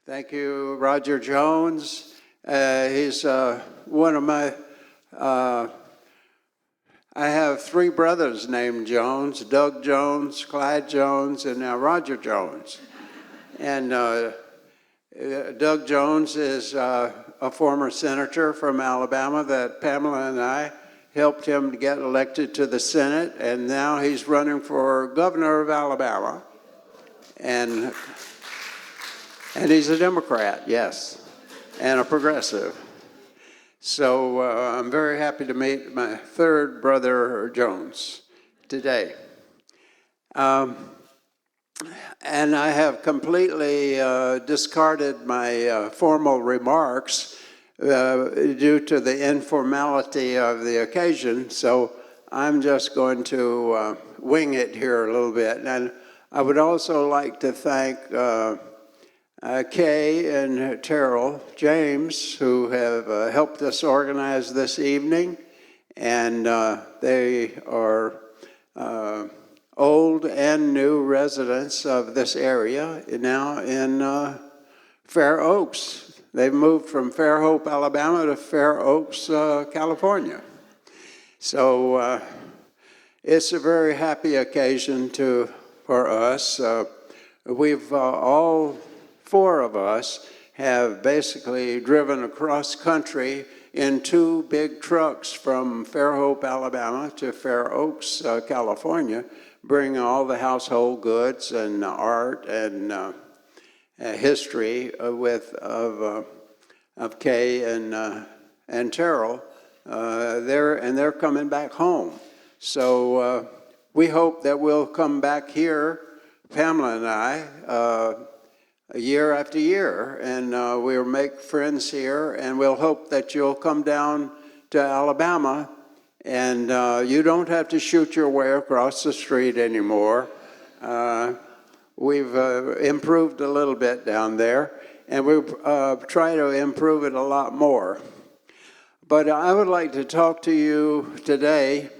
Thank you, Roger Jones. He's one of my, I have three brothers named Jones: Doug Jones, Clyde Jones, and now Roger Jones. And Doug Jones is a former senator from Alabama that Pamela and I helped him to get elected to the Senate, and now he's running for governor of Alabama. And he's a Democrat, yes, and a progressive. So I'm very happy to meet my third brother, Jones, today. And I have completely discarded my formal remarks due to the informality of the occasion, so I'm just going to wing it here a little bit. And I would also like to thank Kay and Terrell James, who have helped us organize this evening, and they are old and new residents of this area now in Fair Oaks. They've moved from Fairhope, Alabama to Fair Oaks, California. So it's a very happy occasion for us. We've all four of us have basically driven across country in two big trucks from Fairhope, Alabama to Fair Oaks, California, bringing all the household goods and art and history of Kay and Terrell. They're coming back home. So we hope that we'll come back here, Pamela and I, year after year, and we'll make friends here, and we'll hope that you'll come down to Alabama, and you don't have to shoot your way across the street anymore. We've improved a little bit down there, and we'll try to improve it a lot more. But I would like to talk to you today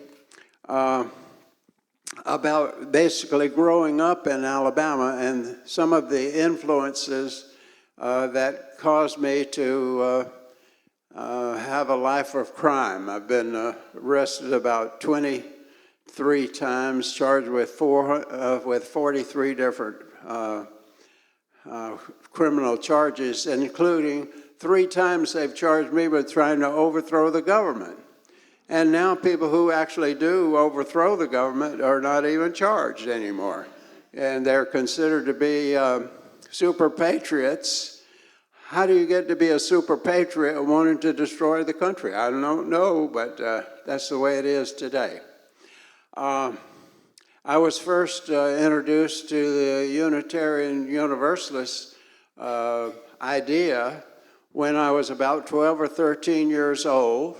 about basically growing up in Alabama and some of the influences that caused me to have a life of crime. I've been arrested about 23 times, charged with 43 different criminal charges, including 3 times they've charged me with trying to overthrow the government. And now people who actually do overthrow the government are not even charged anymore. And they're considered to be super patriots. How do you get to be a super patriot wanting to destroy the country? I don't know, but that's the way it is today. I was first introduced to the Unitarian Universalist idea when I was about 12 or 13 years old,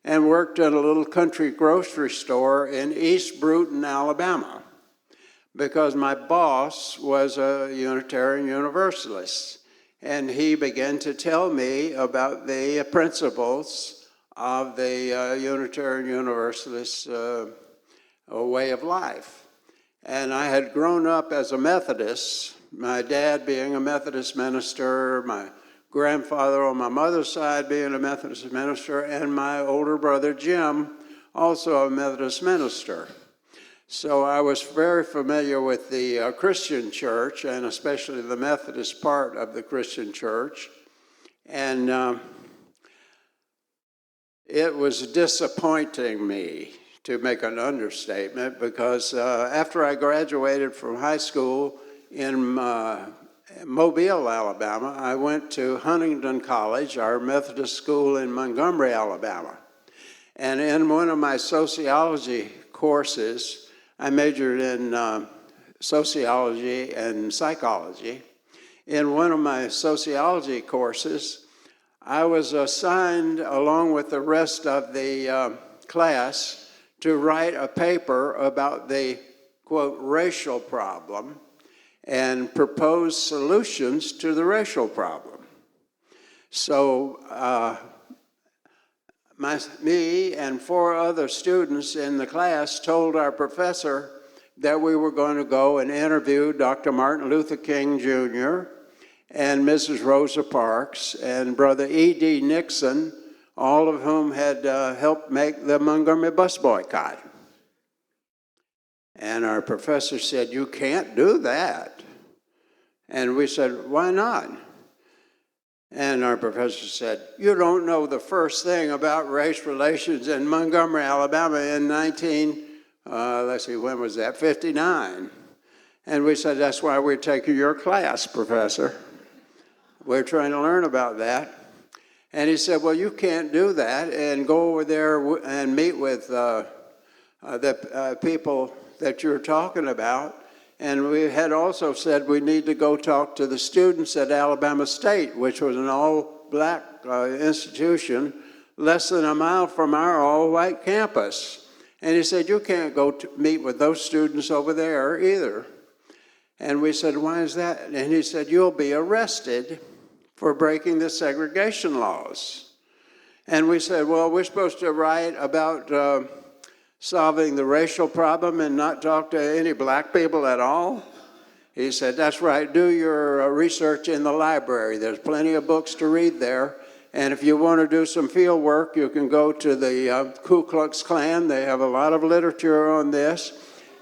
and worked at a little country grocery store in East Bruton, Alabama, because my boss was a Unitarian Universalist, and he began to tell me about the principles of the Unitarian Universalist way of life. And I had grown up as a Methodist, my dad being a Methodist minister, my grandfather on my mother's side being a Methodist minister, and my older brother Jim, also a Methodist minister. So I was very familiar with the Christian church, and especially the Methodist part of the Christian church. And it was disappointing me, to make an understatement, because after I graduated from high school in Mobile, Alabama, I went to Huntington College, our Methodist school in Montgomery, Alabama. And in one of my sociology courses, I majored in sociology and psychology. In one of my sociology courses, I was assigned, along with the rest of the class, to write a paper about the, quote, racial problem, and propose solutions to the racial problem. So me and 4 other students in the class told our professor that we were going to go and interview Dr. Martin Luther King Jr. and Mrs. Rosa Parks, and Brother E.D. Nixon, all of whom had helped make the Montgomery bus boycott. And our professor said, "You can't do that." And we said, "Why not?" And our professor said, "You don't know the first thing about race relations in Montgomery, Alabama in 59. And we said, "That's why we're taking your class, Professor. We're trying to learn about that." And he said, "Well, you can't do that and go over there and meet with the people that you're talking about." And we had also said we need to go talk to the students at Alabama State, which was an all-black institution less than a mile from our all-white campus. And he said, "You can't go to meet with those students over there either." And we said, "Why is that?" And he said, "You'll be arrested for breaking the segregation laws." And we said, "Well, we're supposed to write about solving the racial problem and not talk to any black people at all?" He said, "That's right, do your research in the library. There's plenty of books to read there. And if you want to do some field work, you can go to the Ku Klux Klan. They have a lot of literature on this.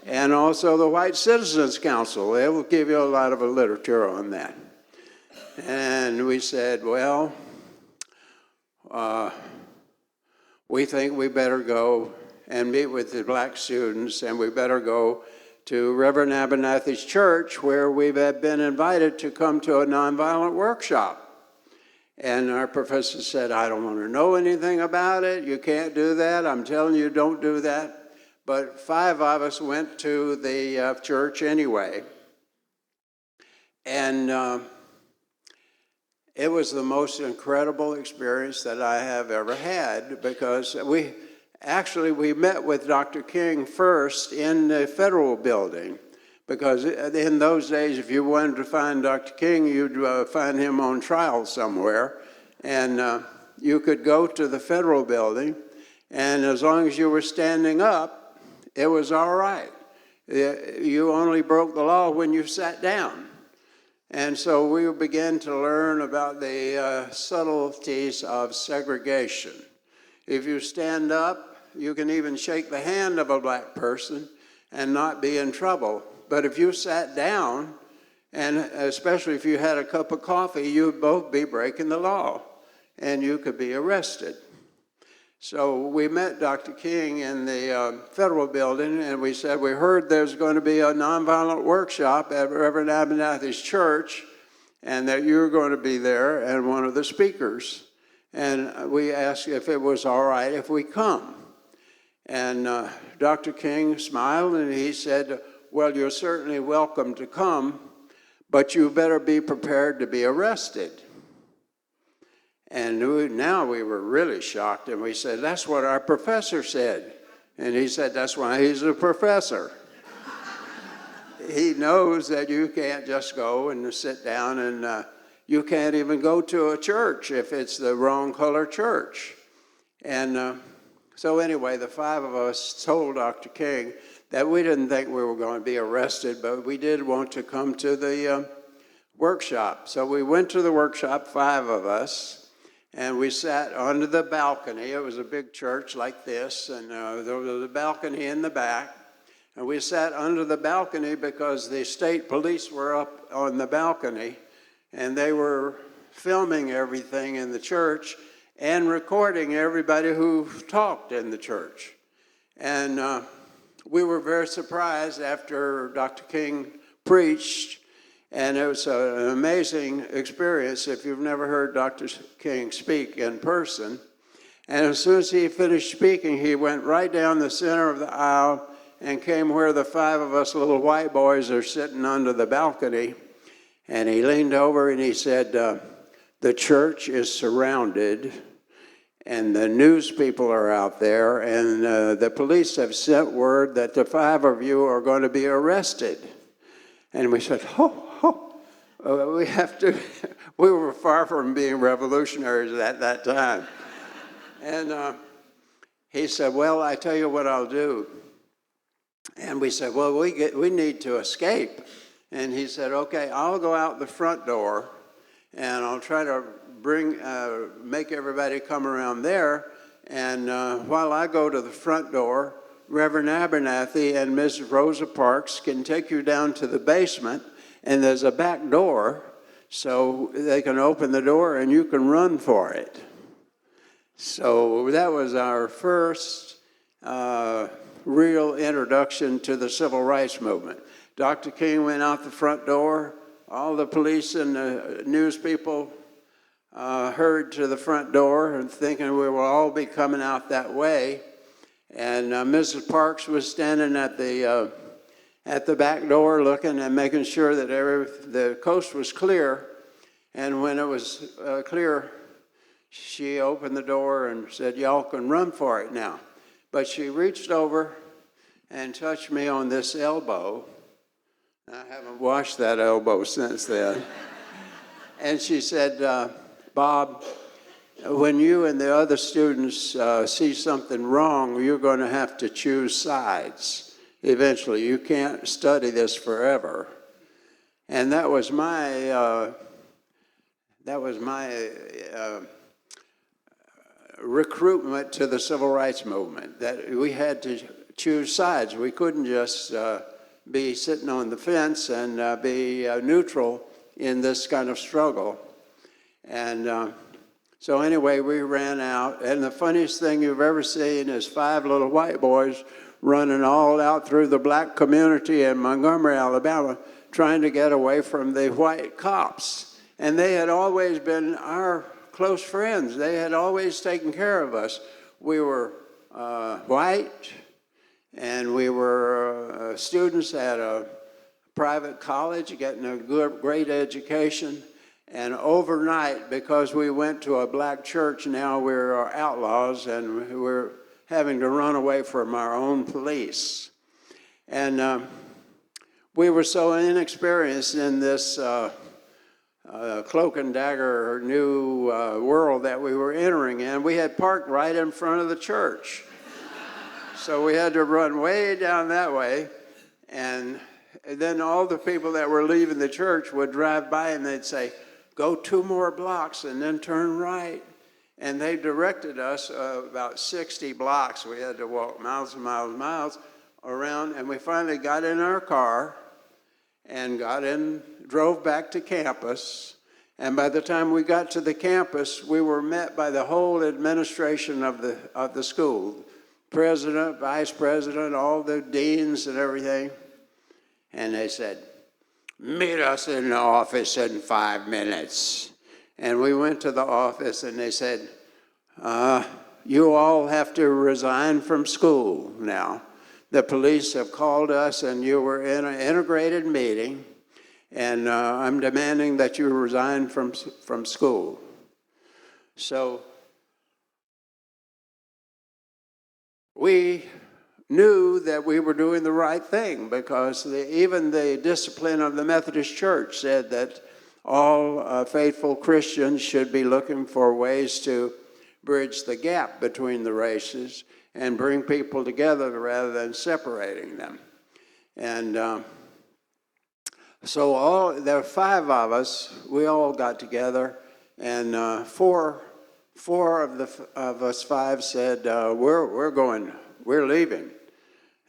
And also the White Citizens Council. They will give you a lot of literature on that." And we said, "Well, we think we better go and meet with the black students, and we better go to Reverend Abernathy's church, where we've been invited to come to a nonviolent workshop." And our professor said, "I don't want to know anything about it. You can't do that. I'm telling you, don't do that." But 5 of us went to the church anyway. And it was the most incredible experience that I have ever had, because we met with Dr. King first in the federal building, because in those days, if you wanted to find Dr. King, you'd find him on trial somewhere. And you could go to the federal building, and as long as you were standing up, it was all right. You only broke the law when you sat down. And so we began to learn about the subtleties of segregation. If you stand up, you can even shake the hand of a black person and not be in trouble. But if you sat down, and especially if you had a cup of coffee, you'd both be breaking the law, and you could be arrested. So we met Dr. King in the federal building, and we said, "We heard there's going to be a nonviolent workshop at Reverend Abernathy's church, and that you're going to be there and one of the speakers." And we asked if it was all right if we come. And Dr. King smiled, and he said, "Well, you're certainly welcome to come, but you better be prepared to be arrested." And now we were really shocked, and we said, "That's what our professor said." And he said, "That's why he's a professor." He knows that you can't just go and sit down, and you can't even go to a church if it's the wrong color church. And so anyway, the 5 of us told Dr. King that we didn't think we were going to be arrested, but we did want to come to the workshop. So we went to the workshop, 5 of us, and we sat under the balcony. It was a big church like this, and there was a balcony in the back. And we sat under the balcony because the state police were up on the balcony, and they were filming everything in the church and recording everybody who talked in the church. And we were very surprised after Dr. King preached, and it was an amazing experience if you've never heard Dr. King speak in person. And as soon as he finished speaking, he went right down the center of the aisle and came where the 5 of us little white boys are sitting under the balcony. And he leaned over and he said, "The church is surrounded, and the news people are out there, and the police have sent word that the 5 of you are going to be arrested." And we said, we have to. We were far from being revolutionaries at that time. And he said, "Well, I tell you what I'll do." And we said, "Well, we need to escape." And he said, "Okay, I'll go out the front door, and I'll try to make everybody come around there. And while I go to the front door, Reverend Abernathy and Mrs. Rosa Parks can take you down to the basement, and there's a back door, so they can open the door and you can run for it. So that was our first real introduction to the civil rights movement. Dr. King went out the front door. All the police and the news people hurried to the front door and thinking we will all be coming out that way. And Mrs. Parks was standing at the back door looking and making sure that the coast was clear. And when it was clear, she opened the door and said, "Y'all can run for it now." But she reached over and touched me on this elbow. I haven't washed that elbow since then. And she said, "Bob, when you and the other students see something wrong, you're going to have to choose sides eventually. You can't study this forever." And that was my recruitment to the civil rights movement, that we had to choose sides. We couldn't just be sitting on the fence and be neutral in this kind of struggle. And so anyway, we ran out, and the funniest thing you've ever seen is 5 little white boys running all out through the black community in Montgomery, Alabama, trying to get away from the white cops. And they had always been our close friends. They had always taken care of us. We were white, and we were students at a private college getting a great education. And overnight, because we went to a black church, now we're outlaws and we're having to run away from our own police. And we were so inexperienced in this cloak and dagger new world that we were entering in. We had parked right in front of the church. So we had to run way down that way. And then all the people that were leaving the church would drive by and they'd say, "Go 2 more blocks and then turn right." And they directed us about 60 blocks. We had to walk miles and miles and miles around. And we finally got in our car and drove back to campus. And by the time we got to the campus, we were met by the whole administration of the school. President, vice president, all the deans and everything. And they said, "Meet us in the office in 5 minutes." And we went to the office and they said, "You all have to resign from school now. The police have called us and you were in an integrated meeting, and I'm demanding that you resign from school." So we knew that we were doing the right thing, because even the discipline of the Methodist Church said that all faithful Christians should be looking for ways to bridge the gap between the races and bring people together rather than separating them. And so there were 5 of us. We all got together, and four of us 5 said, we're leaving.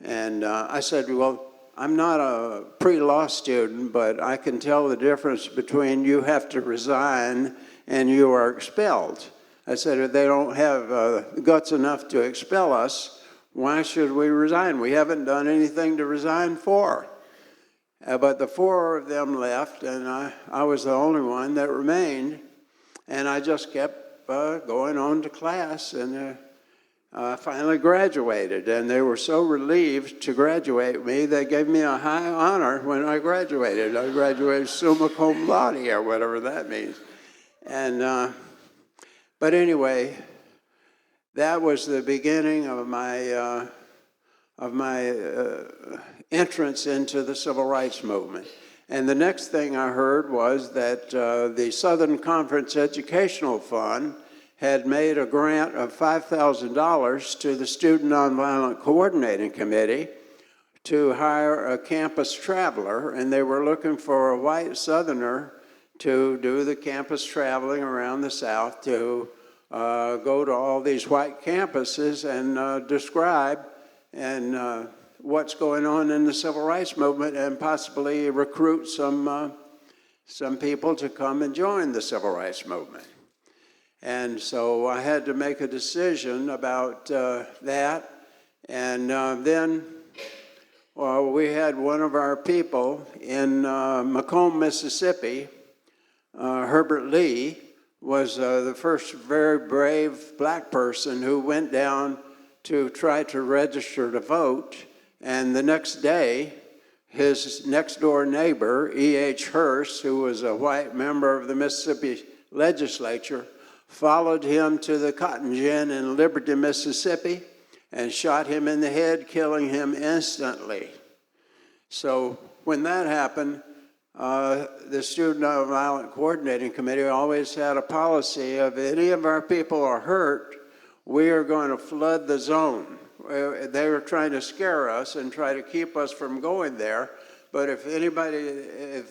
And I said, "Well, I'm not a pre-law student, but I can tell the difference between you have to resign and you are expelled." I said, "If they don't have guts enough to expel us, why should we resign? We haven't done anything to resign for." But the 4 of them left, and I was the only one that remained. And I just kept going on to class, and I finally graduated. And they were so relieved to graduate me, they gave me a high honor when I graduated. I graduated summa cum laude, or whatever that means. And but anyway, that was the beginning of my entrance into the civil rights movement. And the next thing I heard was that the Southern Conference Educational Fund had made a grant of $5,000 to the Student Nonviolent Coordinating Committee to hire a campus traveler, and they were looking for a white Southerner to do the campus traveling around the South, to go to all these white campuses and describe what's going on in the civil rights movement, and possibly recruit some people to come and join the civil rights movement. And so I had to make a decision about that. And then we had one of our people in Macomb, Mississippi. Herbert Lee was the first very brave black person who went down to try to register to vote. And the next day, his next door neighbor, E.H. Hearst, who was a white member of the Mississippi legislature, followed him to the cotton gin in Liberty, Mississippi, and shot him in the head, killing him instantly. So when that happened, the Student Nonviolent Coordinating Committee always had a policy of, if any of our people are hurt, we are going to flood the zone. They were trying to scare us and try to keep us from going there, but if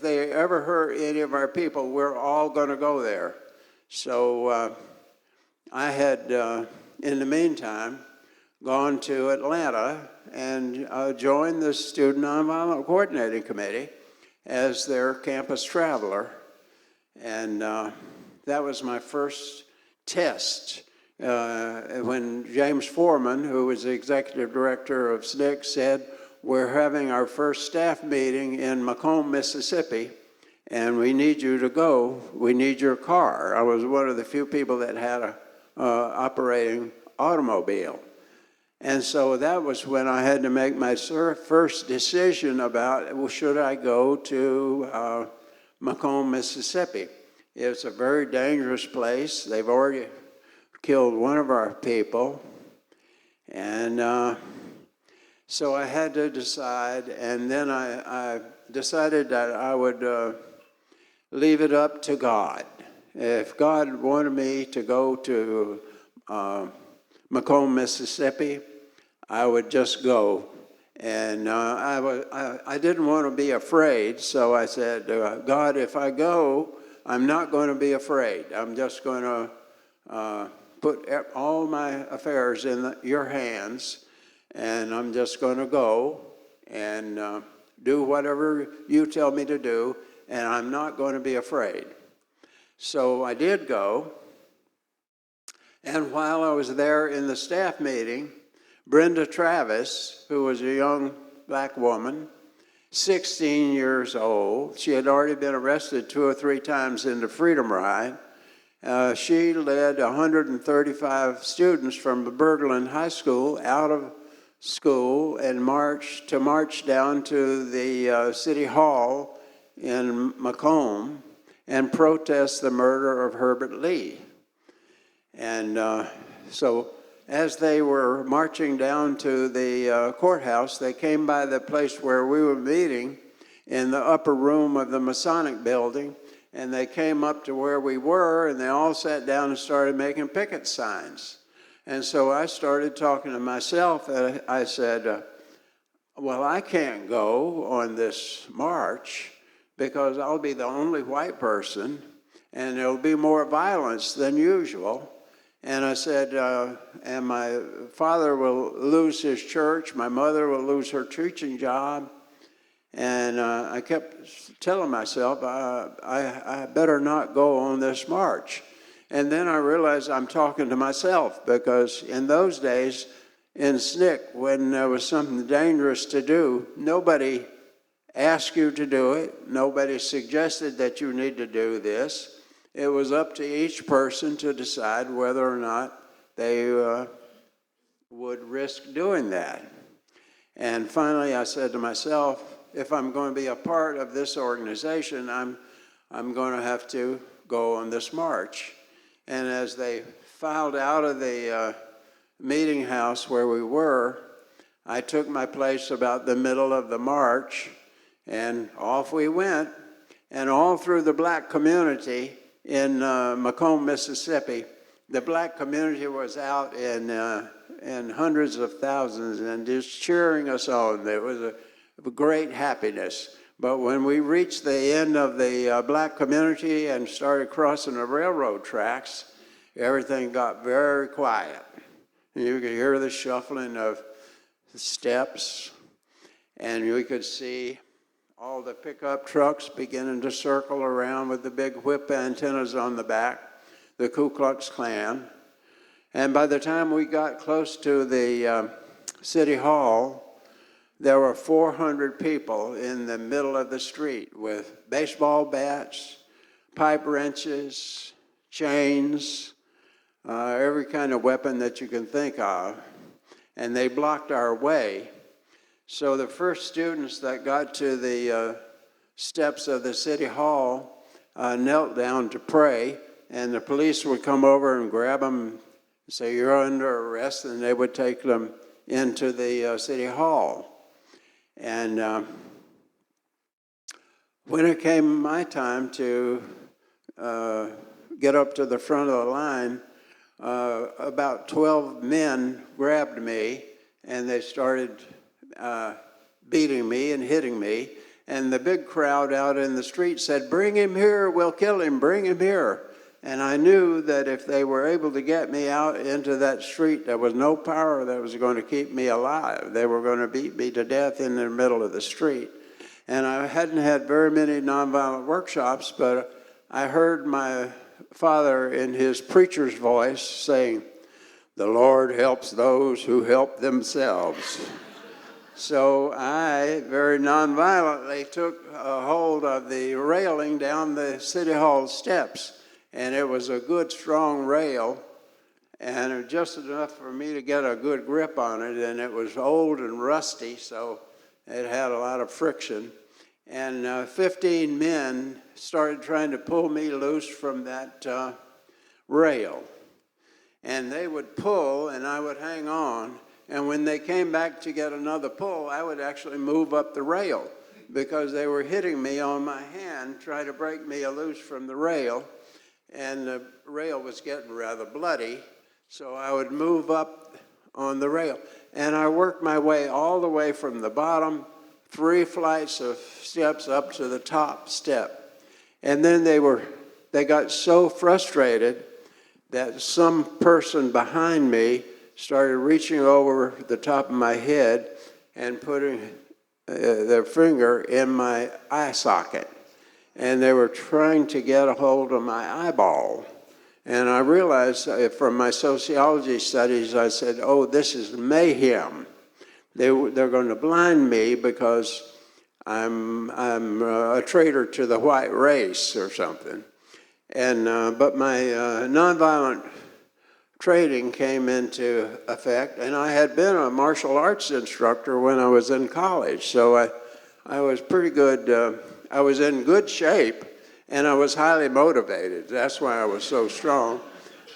they ever hurt any of our people, we're all going to go there. So I had, in the meantime, gone to Atlanta and joined the Student Nonviolent Coordinating Committee as their campus traveler. And that was my first test. When James Foreman, who was the executive director of SNCC, said, we're having our first staff meeting in Macomb, Mississippi, and we need you to go. We need your car. I was one of the few people that had a operating automobile. And so that was when I had to make my first decision about, well, should I go to Macomb, Mississippi? It's a very dangerous place. They've already killed one of our people. And so I had to decide, and then I decided that I would leave it up to God. If God wanted me to go to Macomb, Mississippi, I would just go. And I didn't want to be afraid, so I said, God, if I go, I'm not going to be afraid. I'm just going to put all my affairs in your hands, and I'm just going to go and do whatever you tell me to do, and I'm not going to be afraid. So I did go, and while I was there in the staff meeting, Brenda Travis, who was a young black woman, 16 years old, she had already been arrested 2 or 3 times in the Freedom Ride. She led 135 students from Berglund High School out of school and marched down to the City Hall in Macomb and protest the murder of Herbert Lee. And so as they were marching down to the courthouse, they came by the place where we were meeting in the upper room of the Masonic building, and they came up to where we were, and they all sat down and started making picket signs. And so I started talking to myself, and I said, well, I can't go on this march because I'll be the only white person, and there'll be more violence than usual. And I said, and my father will lose his church, my mother will lose her teaching job. And I kept telling myself, I better not go on this march. And then I realized I'm talking to myself, because in those days in SNCC, when there was something dangerous to do, nobody asked you to do it. Nobody suggested that you need to do this. It was up to each person to decide whether or not they would risk doing that. And finally I said to myself, if I'm going to be a part of this organization, I'm going to have to go on this march. And as they filed out of the meeting house where we were, I took my place about the middle of the march, and off we went. And all through the black community in Macomb, Mississippi, the black community was out in hundreds of thousands and just cheering us on. There was a great happiness. But when we reached the end of the black community and started crossing the railroad tracks, everything got very quiet. You could hear the shuffling of the steps, and we could see all the pickup trucks beginning to circle around with the big whip antennas on the back, the Ku Klux Klan. And by the time we got close to the City Hall, there were 400 people in the middle of the street with baseball bats, pipe wrenches, chains, every kind of weapon that you can think of. And they blocked our way. So the first students that got to the steps of the City Hall knelt down to pray, and the police would come over and grab them and say, "You're under arrest," and they would take them into the City Hall. And when it came my time to get up to the front of the line, about 12 men grabbed me, and they started beating me and hitting me. And the big crowd out in the street said, "Bring him here, we'll kill him, bring him here." And I knew that if they were able to get me out into that street, there was no power that was going to keep me alive. They were going to beat me to death in the middle of the street. And I hadn't had very many nonviolent workshops, but I heard my father in his preacher's voice saying, "The Lord helps those who help themselves." So I very nonviolently took a hold of the railing down the City Hall steps. And it was a good, strong rail, and just enough for me to get a good grip on it. And it was old and rusty, so it had a lot of friction. And 15 men started trying to pull me loose from that rail. And they would pull, and I would hang on. And when they came back to get another pull, I would actually move up the rail because they were hitting me on my hand, trying to break me loose from the rail. And the rail was getting rather bloody, so I would move up on the rail. And I worked my way all the way from the bottom, 3 flights of steps up to the top step. And then they got so frustrated that some person behind me started reaching over the top of my head and putting their finger in my eye socket. And they were trying to get a hold of my eyeball. And I realized from my sociology studies, I said, "Oh, this is mayhem. They're going to blind me because I'm a traitor to the white race or something." And but my nonviolent training came into effect, and I had been a martial arts instructor when I was in college, so I was pretty good. I was in good shape, and I was highly motivated. That's why I was so strong.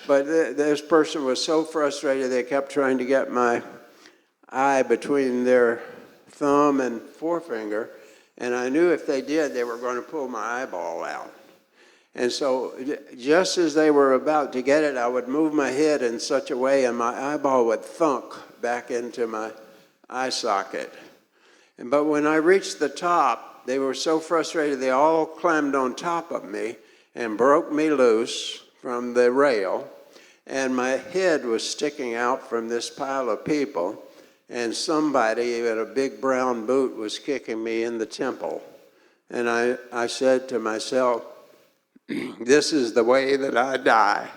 But this person was so frustrated, they kept trying to get my eye between their thumb and forefinger, and I knew if they did, they were going to pull my eyeball out. And so just as they were about to get it, I would move my head in such a way, and my eyeball would thunk back into my eye socket. But when I reached the top, they were so frustrated, they all climbed on top of me and broke me loose from the rail. And my head was sticking out from this pile of people. And somebody in a big brown boot was kicking me in the temple. And I said to myself, "This is the way that I die."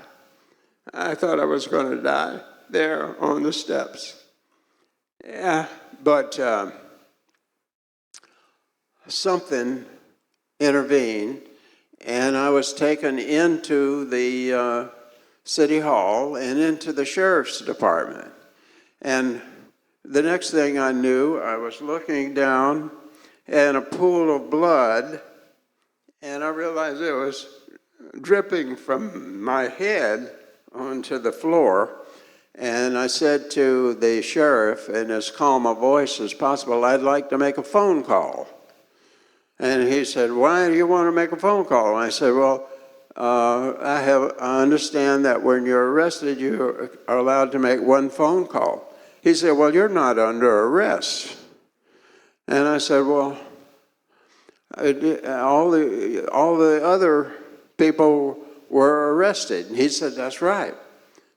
I thought I was going to die there on the steps. Yeah, but something intervened, and I was taken into the City Hall and into the Sheriff's Department. And the next thing I knew, I was looking down at a pool of blood, and I realized it was dripping from my head onto the floor. And I said to the sheriff in as calm a voice as possible, "I'd like to make a phone call." And he said, "Why do you want to make a phone call?" And I said, "Well, I understand that when you're arrested, you are allowed to make one phone call." He said, "Well, you're not under arrest." And I said, "Well, all the other people were arrested. And he said, that's right.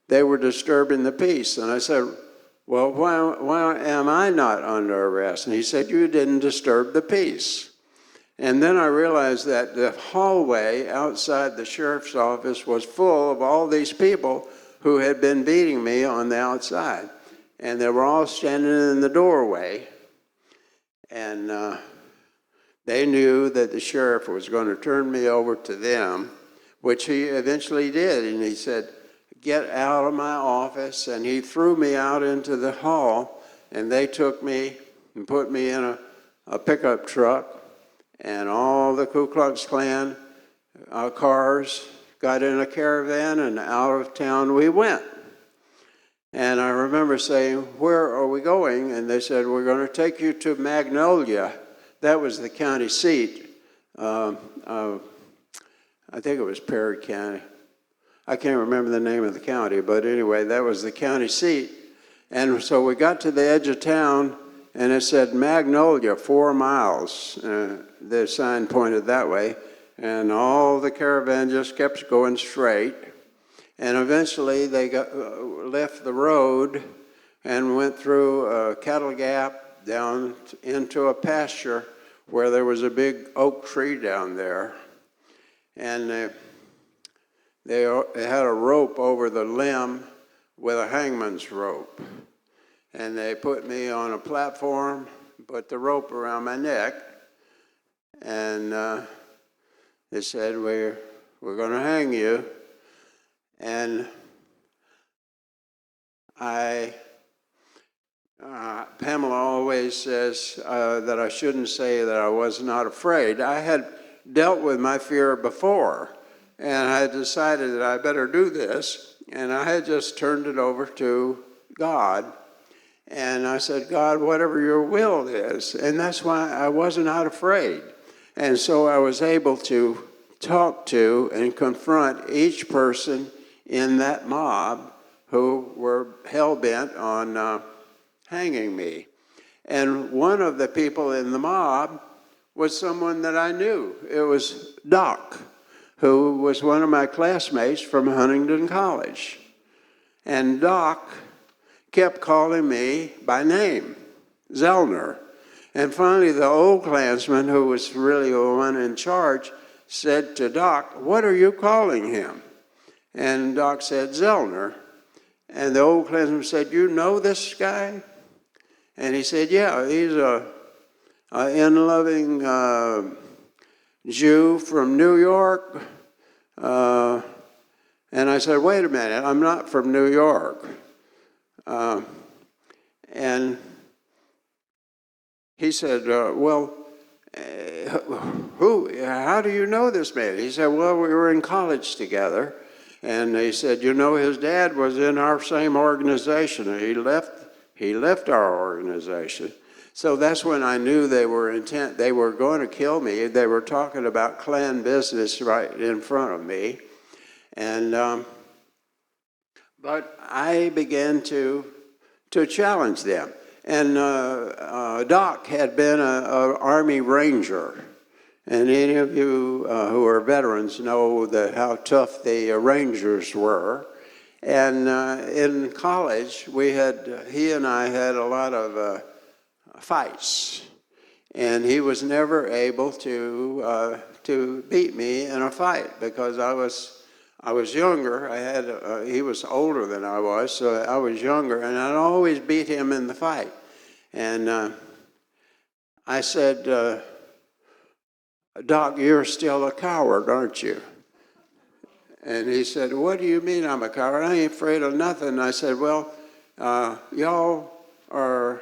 They were disturbing the peace. And I said, well, why am I not under arrest? And he said, you didn't disturb the peace. And then I realized that the hallway outside the sheriff's office was full of all these people who had been beating me on the outside. And they were all standing in the doorway. And they knew that the sheriff was going to turn me over to them, which he eventually did. And he said, get out of my office. And he threw me out into the hall. And they took me and put me in a pickup truck. And all the Ku Klux Klan cars got in a caravan, and out of town we went. And I remember saying, where are we going? And they said, we're going to take you to Magnolia. That was the county seat. I think it was Perry County. I can't remember the name of the county, but anyway, that was the county seat. And so we got to the edge of town, and it said Magnolia, 4 miles. The sign pointed that way. And all the caravan just kept going straight. And eventually they left the road and went through a cattle gap down into a pasture where there was a big oak tree down there. And they had a rope over the limb with a hangman's rope. And they put me on a platform, put the rope around my neck, and they said, we're going to hang you. And Pamela always says that I shouldn't say that I was not afraid. I had dealt with my fear before, and I had decided that I better do this, and I had just turned it over to God. And I said, God, whatever your will is. And that's why I was not afraid. And so I was able to talk to and confront each person in that mob who were hell-bent on hanging me. And one of the people in the mob was someone that I knew. It was Doc, who was one of my classmates from Huntington College. And Doc kept calling me by name, Zellner. And finally, the old Klansman, who was really the one in charge, said to Doc, what are you calling him? And Doc said, Zellner. And the old Klansman said, you know this guy? And he said, yeah, he's a in-loving Jew from New York. And I said, wait a minute, I'm not from New York. And he said, how do you know this man? He said, well, we were in college together. And he said, you know, his dad was in our same organization, and he left our organization. So that's when I knew they were going to kill me. They were talking about Klan business right in front of me. And but I began to challenge them. And Doc had been an Army Ranger. And any of you who are veterans know how tough the Rangers were. And in college, he and I had a lot of fights. And he was never able to beat me in a fight because I was younger. He was older than I was, so I was younger, and I'd always beat him in the fight. And I said, Doc, you're still a coward, aren't you? And he said, what do you mean I'm a coward? I ain't afraid of nothing. And I said, well, y'all are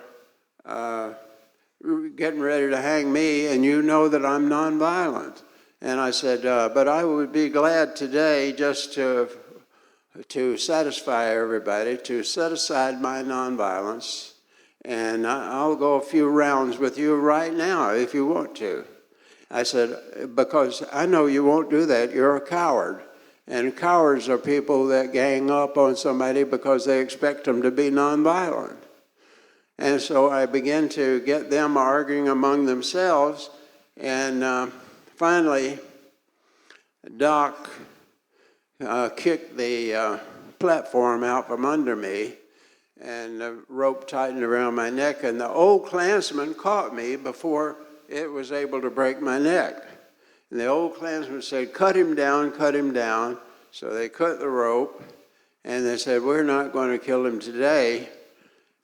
getting ready to hang me, and you know that I'm nonviolent. And I said, but I would be glad today just to satisfy everybody, to set aside my nonviolence, and I'll go a few rounds with you right now if you want to. I said, because I know you won't do that. You're a coward. And cowards are people that gang up on somebody because they expect them to be nonviolent. And so I began to get them arguing among themselves. And finally, Doc kicked the platform out from under me, and the rope tightened around my neck, and the old Klansman caught me before it was able to break my neck. And the old Klansman said, cut him down, cut him down. So they cut the rope, and they said, we're not going to kill him today.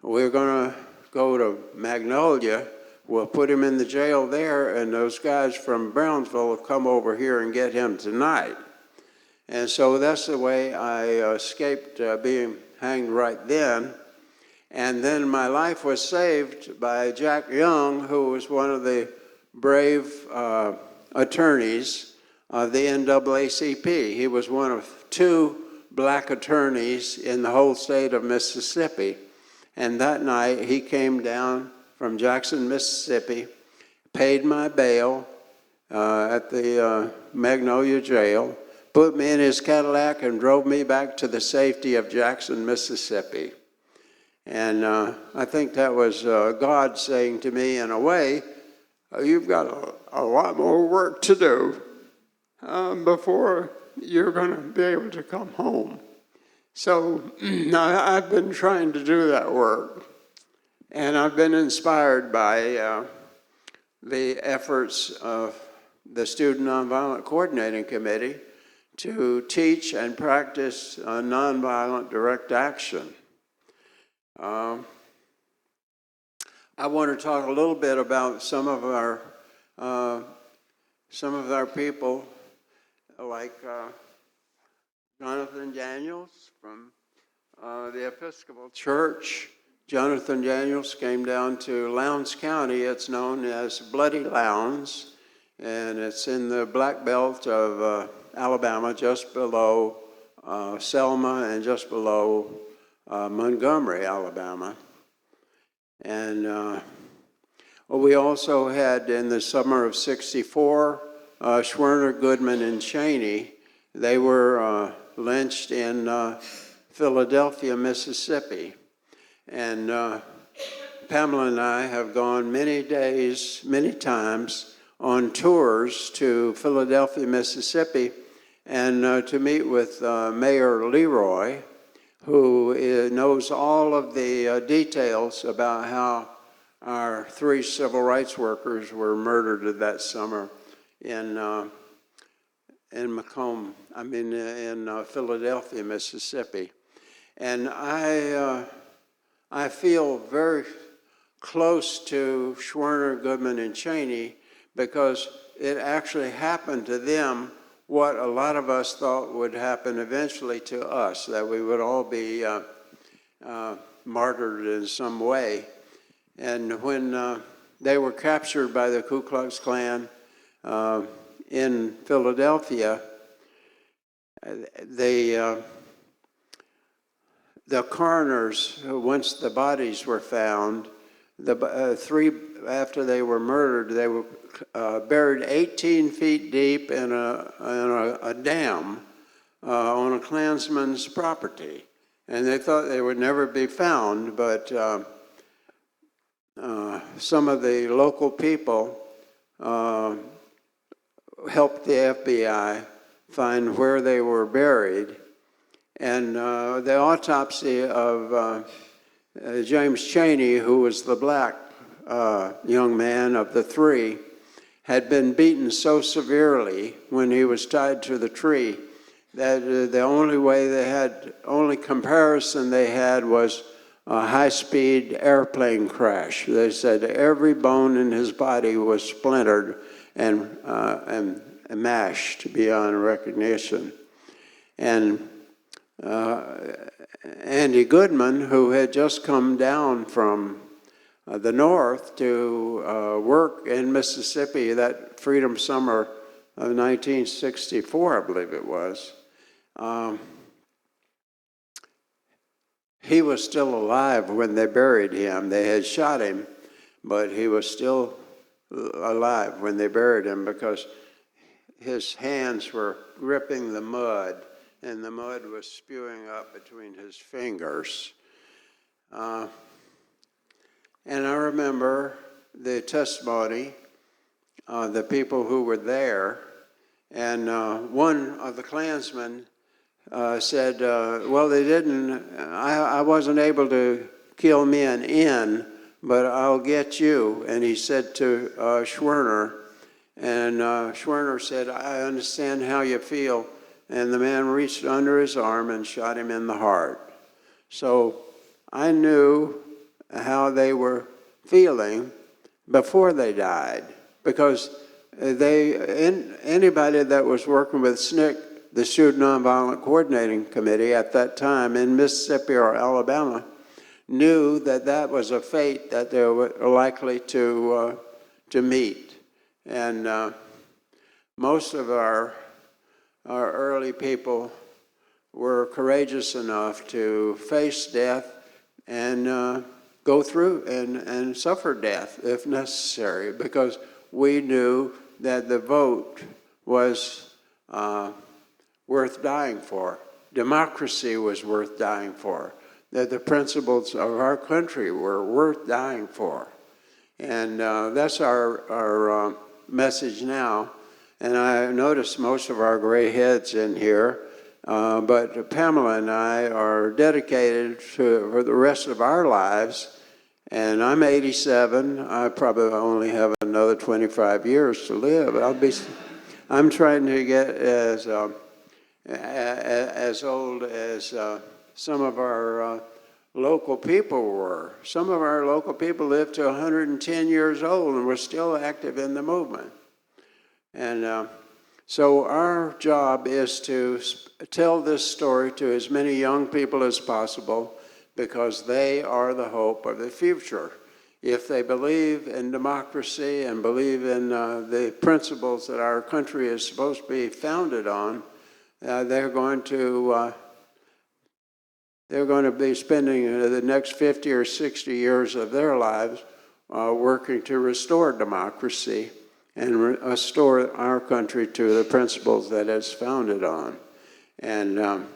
We're going to go to Magnolia. We'll put him in the jail there, and those guys from Brownsville will come over here and get him tonight. And so that's the way I escaped being hanged right then. And then my life was saved by Jack Young, who was one of the brave attorneys of the NAACP. He was one of 2 black attorneys in the whole state of Mississippi. And that night he came down from Jackson, Mississippi, paid my bail at the Magnolia jail, put me in his Cadillac and drove me back to the safety of Jackson, Mississippi. And I think that was God saying to me, in a way, you've got a lot more work to do before you're going to be able to come home. So I've been trying to do that work, and I've been inspired by the efforts of the Student Nonviolent Coordinating Committee to teach and practice nonviolent direct action. I want to talk a little bit about some of our people, like Jonathan Daniels from the Episcopal Church. Jonathan Daniels came down to Lowndes County. It's known as Bloody Lowndes, and it's in the Black Belt of Alabama, just below Selma and just below Montgomery, Alabama. And we also had, in the summer of '64, Schwerner, Goodman, and Cheney. They were lynched in Philadelphia, Mississippi. And Pamela and I have gone many days, many times, on tours to Philadelphia, Mississippi, and to meet with Mayor Leroy, who knows all of the details about how our 3 civil rights workers were murdered that summer in Philadelphia, Mississippi. And I feel very close to Schwerner, Goodman, and Cheney, because it actually happened to them what a lot of us thought would happen eventually to us, that we would all be martyred in some way. And when they were captured by the Ku Klux Klan in Philadelphia, the coroners, once the bodies were found, the 3 after they were murdered, they were buried 18 feet deep in a dam on a Klansman's property. And they thought they would never be found, but some of the local people helped the FBI find where they were buried. And the autopsy of James Cheney, who was the black young man of the 3, had been beaten so severely when he was tied to the tree that the only comparison they had was a high-speed airplane crash. They said every bone in his body was splintered and mashed beyond recognition. And Andy Goodman, who had just come down from the north to work in Mississippi that Freedom Summer of 1964, I believe it was, he was still alive when they buried him. They had shot him, but he was still alive when they buried him because his hands were gripping the mud, and the mud was spewing up between his fingers. And I remember the testimony the people who were there. And one of the Klansmen said, well, they didn't, I wasn't able to kill men in, but I'll get you. And he said to Schwerner, and Schwerner said, I understand how you feel. And the man reached under his arm and shot him in the heart. So I knew how they were feeling before they died, because anybody that was working with SNCC, the Student Nonviolent Coordinating Committee at that time in Mississippi or Alabama, knew that that was a fate that they were likely to meet. And most of our early people were courageous enough to face death and go through and suffer death if necessary, because we knew that the vote was worth dying for. Democracy was worth dying for. That the principles of our country were worth dying for. And that's our message now. And I notice most of our gray heads in here, but Pamela and I are dedicated for the rest of our lives. And I'm 87. I probably only have another 25 years to live. I'm trying to get as old as some of our local people were. Some of our local people lived to 110 years old and were still active in the movement. And so our job is to tell this story to as many young people as possible, because they are the hope of the future. If they believe in democracy and believe in the principles that our country is supposed to be founded on, they're going to be spending the next 50 or 60 years of their lives working to restore democracy and restore our country to the principles that it's founded on. And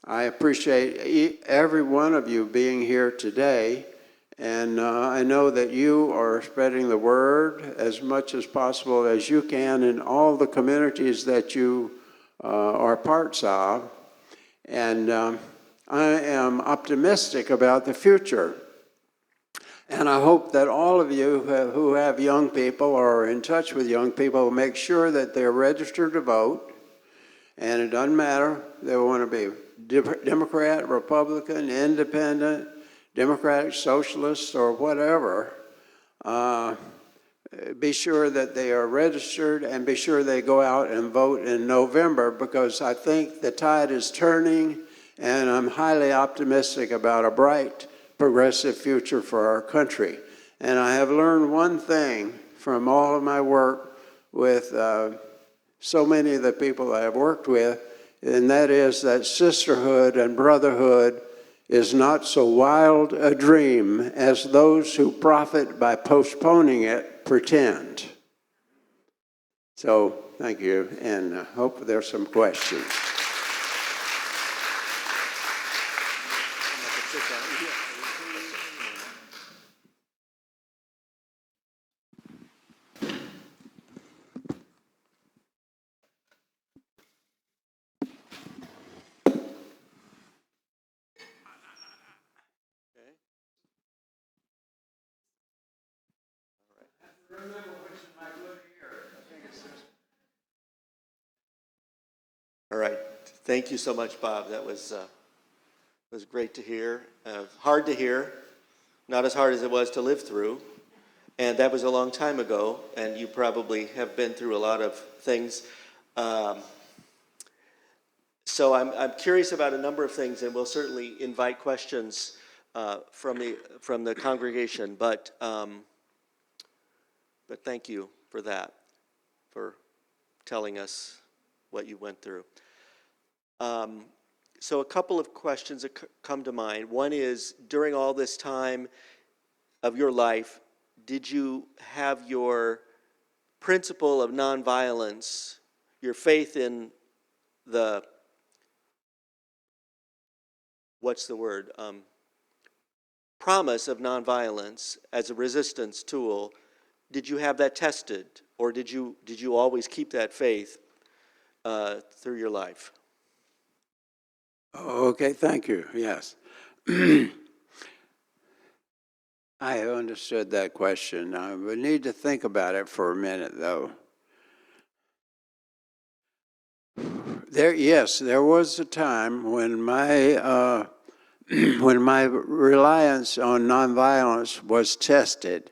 I appreciate every one of you being here today, and I know that you are spreading the word as much as possible as you can in all the communities that you are parts of. And I am optimistic about the future. And I hope that all of you who have young people or are in touch with young people will make sure that they're registered to vote. And it doesn't matter, they want to be Democrat, Republican, Independent, Democratic, Socialist, or whatever. Be sure that they are registered, and be sure they go out and vote in November, because I think the tide is turning, and I'm highly optimistic about a bright, progressive future for our country. And I have learned one thing from all of my work with so many of the people I have worked with, and that is that sisterhood and brotherhood is not so wild a dream as those who profit by postponing it pretend. So thank you, and I hope there's some questions. All right. Thank you so much, Bob. That was great to hear. Hard to hear, not as hard as it was to live through. And that was a long time ago, and you probably have been through a lot of things. So I'm curious about a number of things, and we'll certainly invite questions from the congregation. But thank you for that, for telling us what you went through. So a couple of questions that come to mind. One is, during all this time of your life, did you have your principle of nonviolence, your faith in the, promise of nonviolence as a resistance tool, did you have that tested, or did you always keep that faith through your life? Okay, thank you. Yes. I understood that question. We need to think about it for a minute, though. There was a time when my when my reliance on nonviolence was tested,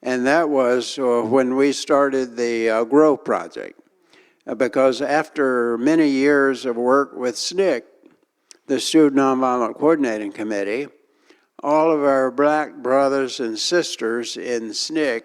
and that was when we started the GROW project. Because after many years of work with SNCC, the Student Nonviolent Coordinating Committee, all of our black brothers and sisters in SNCC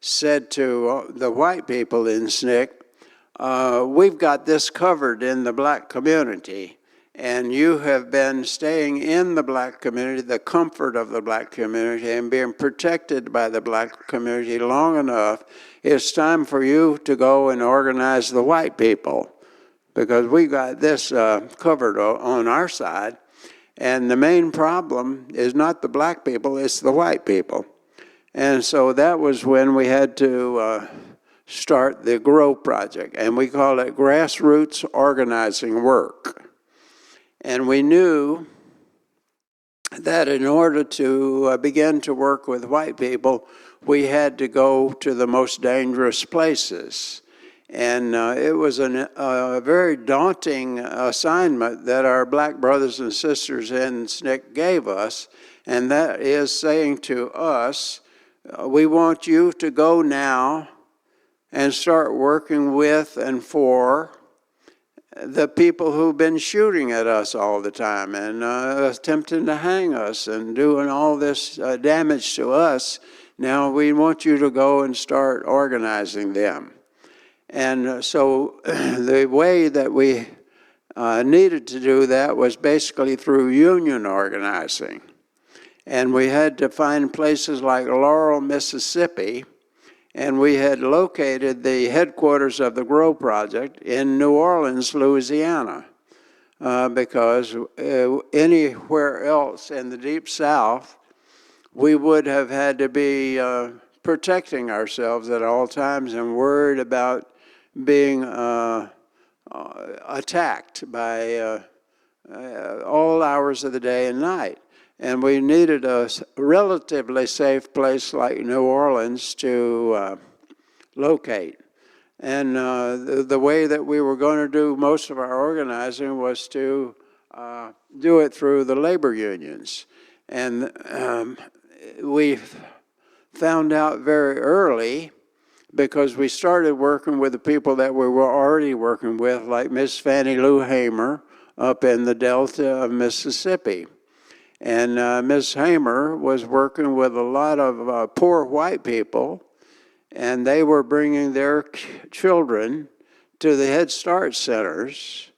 said to the white people in SNCC, we've got this covered in the black community, and you have been staying in the black community, the comfort of the black community, and being protected by the black community long enough. It's time for you to go and organize the white people, because we got this covered on our side. And the main problem is not the black people, it's the white people. And so that was when we had to start the GROW project, and we call it grassroots organizing work. And we knew that in order to begin to work with white people, we had to go to the most dangerous places. And it was a very daunting assignment that our black brothers and sisters in SNCC gave us, and that is saying to us, we want you to go now and start working with and for the people who've been shooting at us all the time and attempting to hang us and doing all this damage to us. Now we want you to go and start organizing them. And so the way that we needed to do that was basically through union organizing. And we had to find places like Laurel, Mississippi, and we had located the headquarters of the GROW project in New Orleans, Louisiana, because anywhere else in the Deep South, we would have had to be protecting ourselves at all times and worried about being attacked by all hours of the day and night. And we needed a relatively safe place like New Orleans to locate. And the way that we were going to do most of our organizing was to do it through the labor unions. And we found out very early, because we started working with the people that we were already working with, like Miss Fannie Lou Hamer up in the Delta of Mississippi. And Miss Hamer was working with a lot of poor white people, and they were bringing their children to the Head Start centers,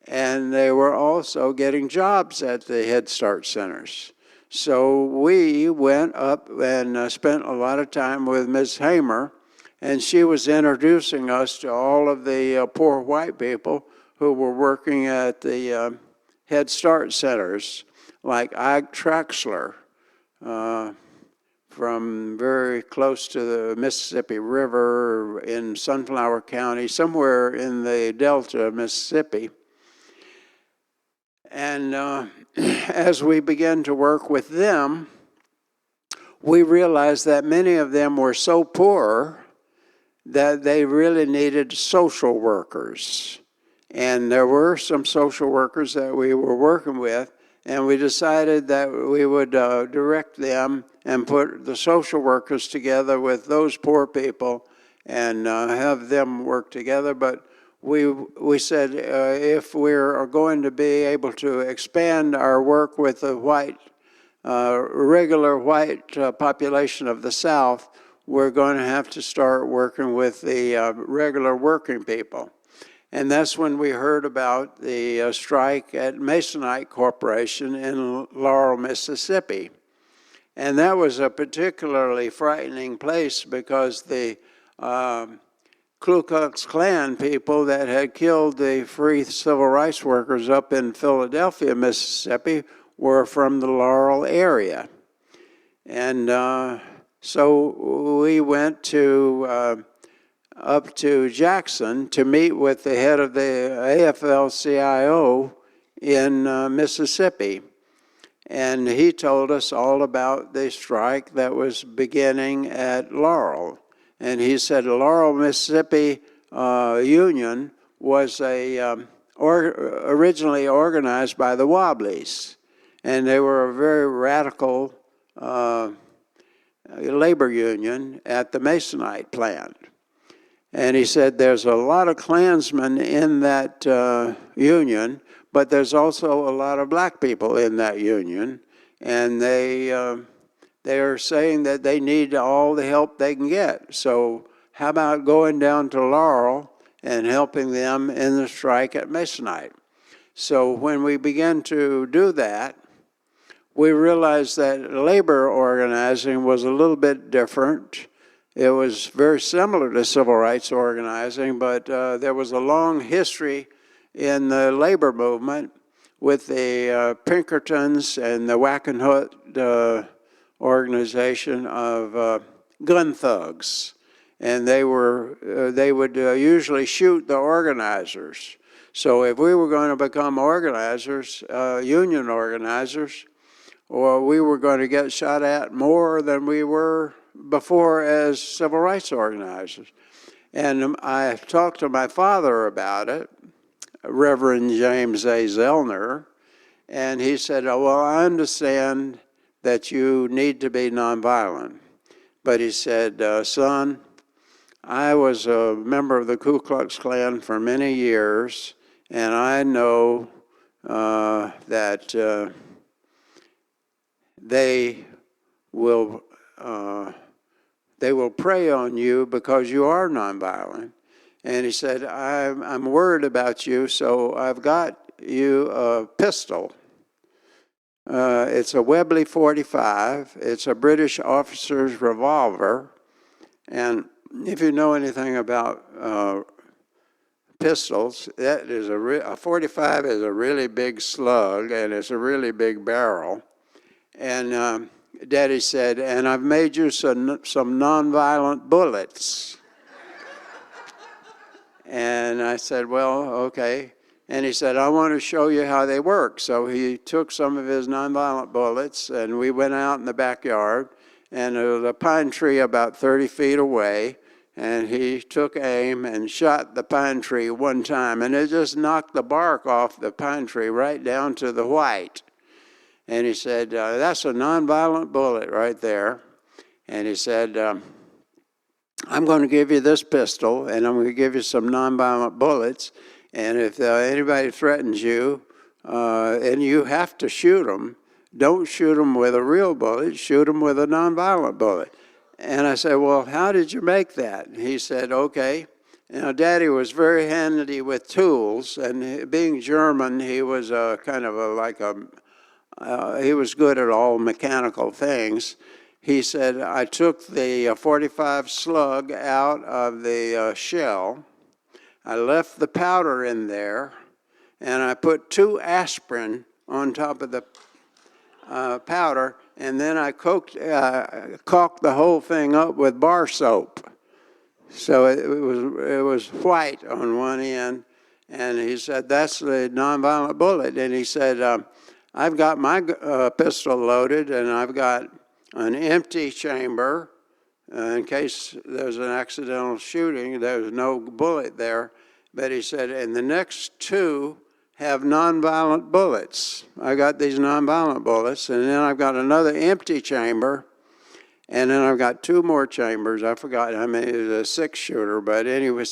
and they were also getting jobs at the Head Start centers. So we went up and spent a lot of time with Miss Hamer, and she was introducing us to all of the poor white people who were working at the Head Start centers, like Ike Traxler from very close to the Mississippi River in Sunflower County, somewhere in the Delta of Mississippi. And as we began to work with them, we realized that many of them were so poor that they really needed social workers. And there were some social workers that we were working with, and we decided that we would direct them and put the social workers together with those poor people and have them work together. But we said if we're going to be able to expand our work with the white, regular white population of the South, we're going to have to start working with the regular working people. And that's when we heard about the strike at Masonite Corporation in Laurel, Mississippi. And that was a particularly frightening place because the Ku Klux Klan people that had killed the free civil rights workers up in Philadelphia, Mississippi, were from the Laurel area. And So we went up to Jackson to meet with the head of the AFL-CIO in Mississippi. And he told us all about the strike that was beginning at Laurel. And he said Laurel, Mississippi Union was originally organized by the Wobblies. And they were a very radical labor union at the Masonite plant. And he said there's a lot of Klansmen in that union, but there's also a lot of black people in that union. And they are saying that they need all the help they can get. So how about going down to Laurel and helping them in the strike at Masonite? So when we began to do that, we realized that labor organizing was a little bit different. It was very similar to civil rights organizing, but there was a long history in the labor movement with the Pinkertons and the Wackenhut organization of gun thugs. And they would usually shoot the organizers. So if we were going to become organizers, union organizers, or we were going to get shot at more than we were before as civil rights organizers. And I talked to my father about it, Reverend James A. Zellner, and he said, oh, well, I understand that you need to be nonviolent. But he said, son, I was a member of the Ku Klux Klan for many years, and I know that they will prey on you because you are nonviolent. And he said, I'm worried about you, so I've got you a pistol. It's a Webley .45. It's a British officer's revolver. And if you know anything about pistols, that is a .45 is a really big slug, and it's a really big barrel. And Daddy said, and I've made you some nonviolent bullets. And I said, well, okay. And he said, I want to show you how they work. So he took some of his nonviolent bullets, and we went out in the backyard, and there was a pine tree about 30 feet away, and he took aim and shot the pine tree one time, and it just knocked the bark off the pine tree right down to the white. And he said, that's a nonviolent bullet right there. And he said, I'm going to give you this pistol, and I'm going to give you some nonviolent bullets. And if anybody threatens you, and you have to shoot them, don't shoot them with a real bullet, shoot them with a nonviolent bullet. And I said, well, how did you make that? He said, okay. Now, Daddy was very handy with tools, and being German, he was he was good at all mechanical things. He said, I took the .45 slug out of the shell. I left the powder in there, and I put 2 aspirin on top of the powder, and then I caulked the whole thing up with bar soap. So it was white on one end, and he said, that's the nonviolent bullet. And he said, I've got my pistol loaded, and I've got an empty chamber in case there's an accidental shooting. There's no bullet there. But he said, and the next 2 have nonviolent bullets. I got these nonviolent bullets, and then I've got another empty chamber, and then I've got 2 more chambers. I forgot how many. It was a 6-shooter, but anyway,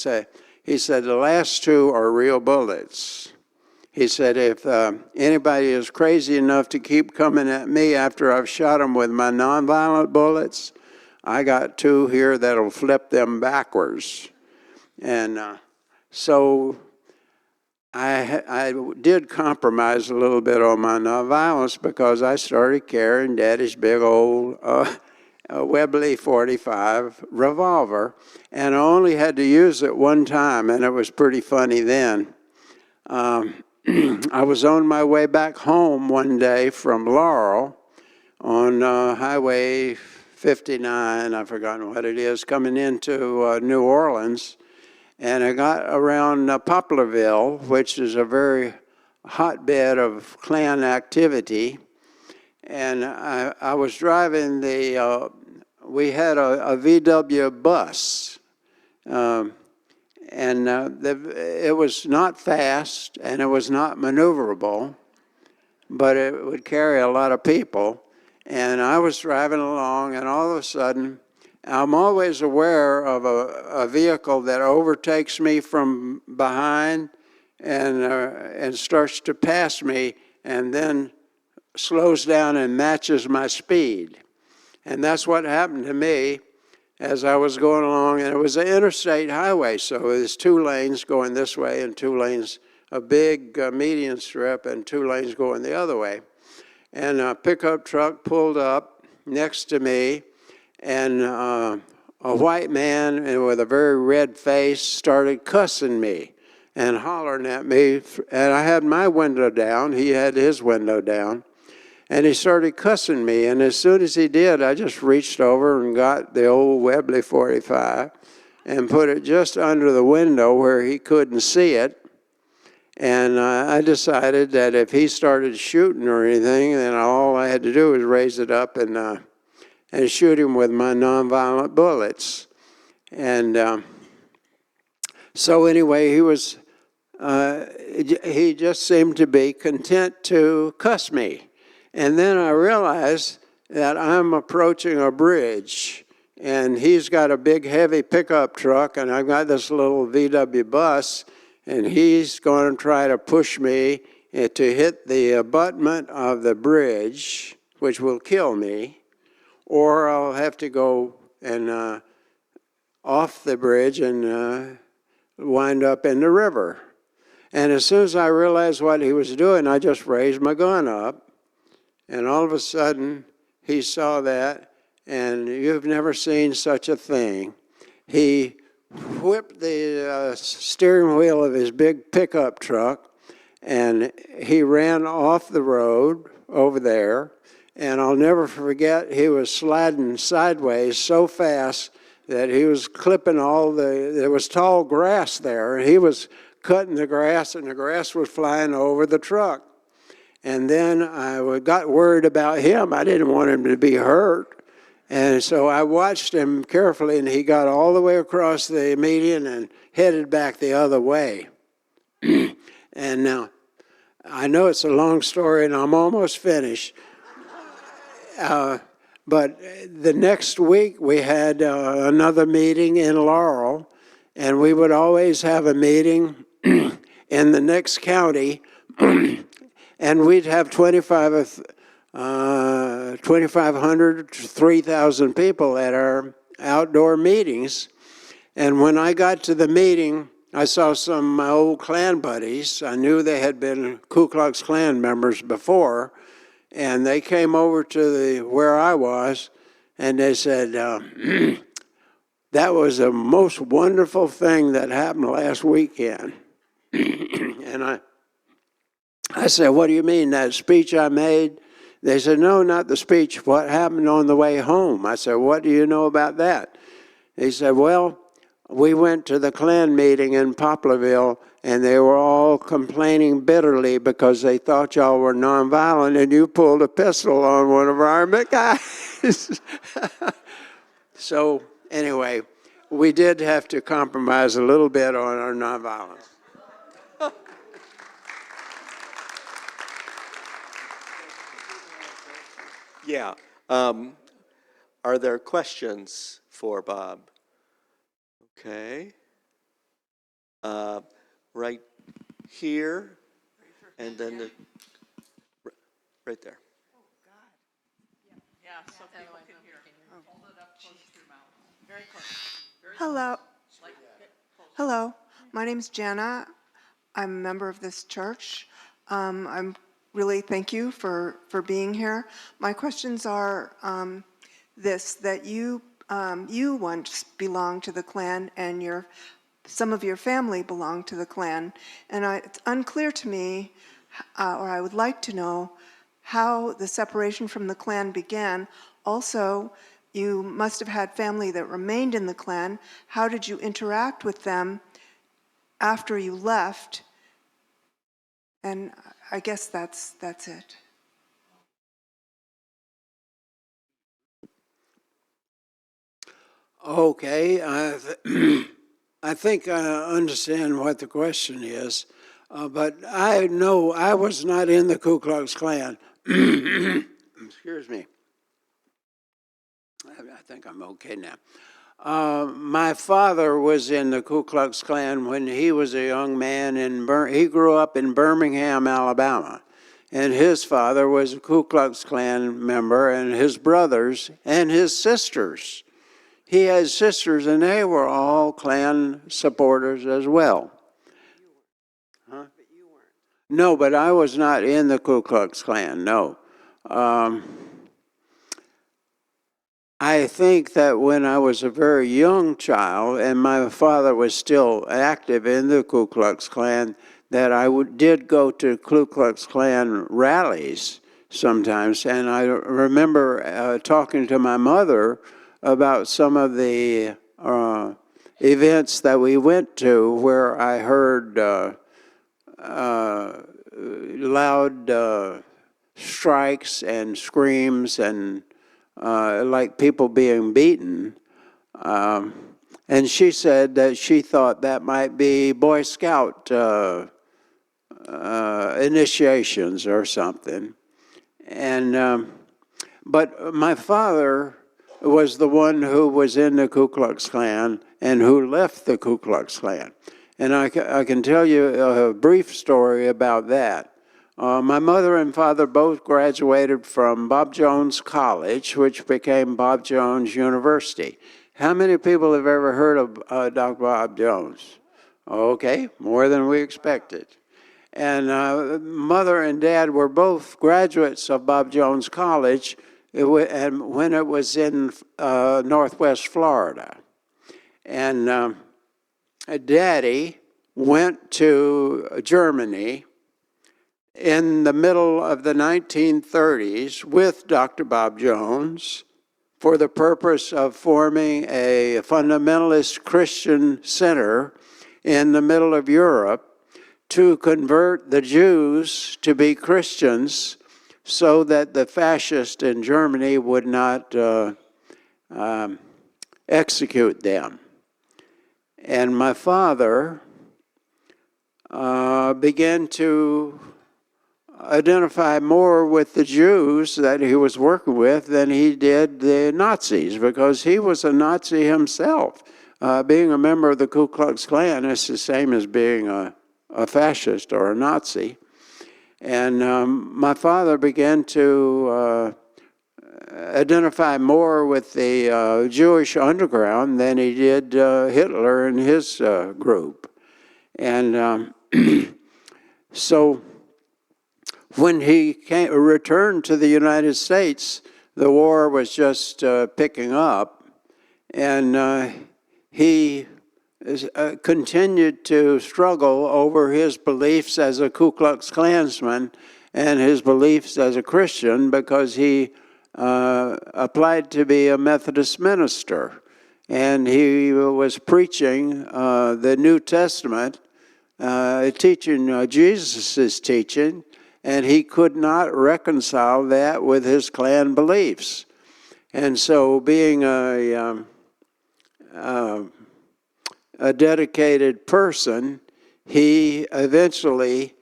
he said the last 2 are real bullets. He said, if anybody is crazy enough to keep coming at me after I've shot them with my nonviolent bullets, I got 2 here that'll flip them backwards. And so I did compromise a little bit on my nonviolence because I started carrying Daddy's big old Webley .45 revolver, and I only had to use it one time, and it was pretty funny then. I was on my way back home one day from Laurel on Highway 59, I've forgotten what it is, coming into New Orleans. And I got around Poplarville, which is a very hotbed of Klan activity. And I was driving we had a VW bus. It was not fast and it was not maneuverable, but it would carry a lot of people. And I was driving along, and all of a sudden, I'm always aware of a vehicle that overtakes me from behind and starts to pass me, and then slows down and matches my speed. And that's what happened to me as I was going along, and it was an interstate highway, so there's 2 lanes going this way and 2 lanes, a big median strip, and 2 lanes going the other way. And a pickup truck pulled up next to me, and a white man with a very red face started cussing me and hollering at me, and I had my window down, he had his window down. And he started cussing me, and as soon as he did, I just reached over and got the old Webley 45 and put it just under the window where he couldn't see it. And I decided that if he started shooting or anything, then all I had to do was raise it up and shoot him with my nonviolent bullets. And so anyway, he just seemed to be content to cuss me. And then I realized that I'm approaching a bridge, and he's got a big, heavy pickup truck, and I've got this little VW bus, and he's going to try to push me to hit the abutment of the bridge, which will kill me, or I'll have to go and off the bridge and wind up in the river. And as soon as I realized what he was doing, I just raised my gun up. And all of a sudden, he saw that, and you've never seen such a thing. He whipped the steering wheel of his big pickup truck, and he ran off the road over there. And I'll never forget, he was sliding sideways so fast that he was clipping there was tall grass there, and he was cutting the grass, and the grass was flying over the truck. And then I got worried about him. I didn't want him to be hurt. And so I watched him carefully, and he got all the way across the median and headed back the other way. And now, I know it's a long story, and I'm almost finished. But the next week, we had another meeting in Laurel, and we would always have a meeting in the next county. And we'd have 2,500 to 3,000 people at our outdoor meetings. And when I got to the meeting, I saw some of my old Klan buddies. I knew they had been Ku Klux Klan members before. And they came over to where I was, and they said, that was the most wonderful thing that happened last weekend. And I said, what do you mean, that speech I made? They said, no, not the speech. What happened on the way home? I said, what do you know about that? He said, well, we went to the Klan meeting in Poplarville, and they were all complaining bitterly because they thought y'all were nonviolent, and you pulled a pistol on one of our guys. So anyway, we did have to compromise a little bit on our nonviolence. Yeah. Are there questions for Bob? Okay. Right here, and then right there. Yeah, so people can hear. Hold it up close to your mouth. Very close. Hello. Hello. My name's Jana. I'm a member of this church. I'm really thank you for being here. My questions are that you once belonged to the Klan, and some of your family belonged to the Klan, and it's unclear to me, or I would like to know, how the separation from the Klan began. Also, you must have had family that remained in the Klan. How did you interact with them after you left? And I guess that's it. Okay, I think I understand what the question is, but I know I was not in the Ku Klux Klan. Excuse me. I think I'm okay now. My father was in the Ku Klux Klan when he was a young man. He grew up in Birmingham, Alabama. And his father was a Ku Klux Klan member, and his brothers and his sisters. He had sisters, and they were all Klan supporters as well. Huh? No, but I was not in the Ku Klux Klan, no. I think that when I was a very young child, and my father was still active in the Ku Klux Klan, that did go to Ku Klux Klan rallies sometimes. And I remember talking to my mother about some of the events that we went to where I heard loud strikes and screams and like people being beaten. And she said that she thought that might be Boy Scout initiations or something. And but my father was the one who was in the Ku Klux Klan and who left the Ku Klux Klan. And I can tell you a brief story about that. My mother and father both graduated from Bob Jones College, which became Bob Jones University. How many people have ever heard of Dr. Bob Jones? Okay, more than we expected. And mother and dad were both graduates of Bob Jones College, and when it was in Northwest Florida. And Daddy went to Germany in the middle of the 1930s with Dr. Bob Jones for the purpose of forming a fundamentalist Christian center in the middle of Europe to convert the Jews to be Christians so that the fascists in Germany would not execute them. And my father began to identify more with the Jews that he was working with than he did the Nazis, because he was a Nazi himself. Being a member of the Ku Klux Klan is the same as being a fascist or a Nazi. And my father began to identify more with the Jewish underground than he did Hitler and his group. And so when he returned to the United States, the war was just picking up, and he continued to struggle over his beliefs as a Ku Klux Klansman and his beliefs as a Christian, because he applied to be a Methodist minister. And he was preaching the New Testament, teaching Jesus' teaching, and he could not reconcile that with his Klan beliefs. And so, being a dedicated person, he eventually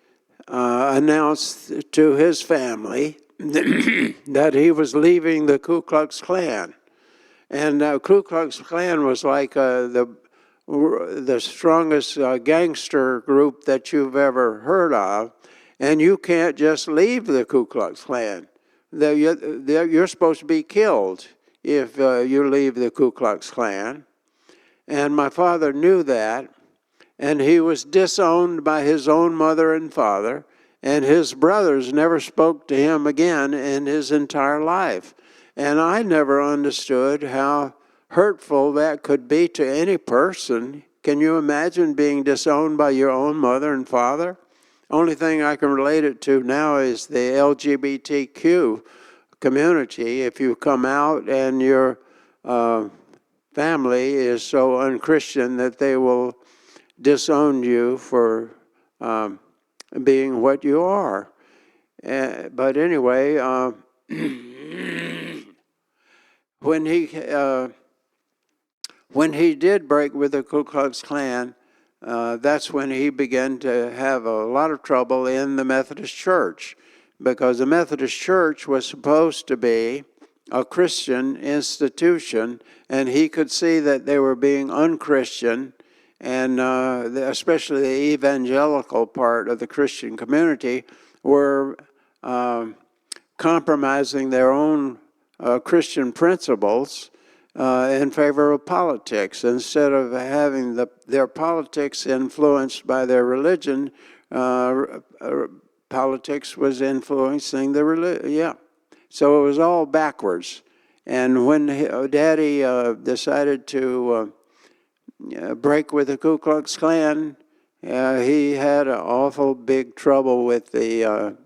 announced to his family that he was leaving the Ku Klux Klan. And the Ku Klux Klan was like the strongest gangster group that you've ever heard of. And you can't just leave the Ku Klux Klan. You're supposed to be killed if you leave the Ku Klux Klan. And my father knew that, and he was disowned by his own mother and father, and his brothers never spoke to him again in his entire life. And I never understood how hurtful that could be to any person. Can you imagine being disowned by your own mother and father? Only thing I can relate it to now is the LGBTQ community. If you come out and you're family is so unchristian that they will disown you for being what you are. But anyway, when he did break with the Ku Klux Klan, that's when he began to have a lot of trouble in the Methodist Church, because the Methodist Church was supposed to be a Christian institution, and he could see that they were being unchristian, and especially the evangelical part of the Christian community were compromising their own Christian principles in favor of politics. Instead of having their politics influenced by their religion, politics was influencing the religion. Yeah. So it was all backwards. And when Daddy decided to break with the Ku Klux Klan, he had an awful big trouble with the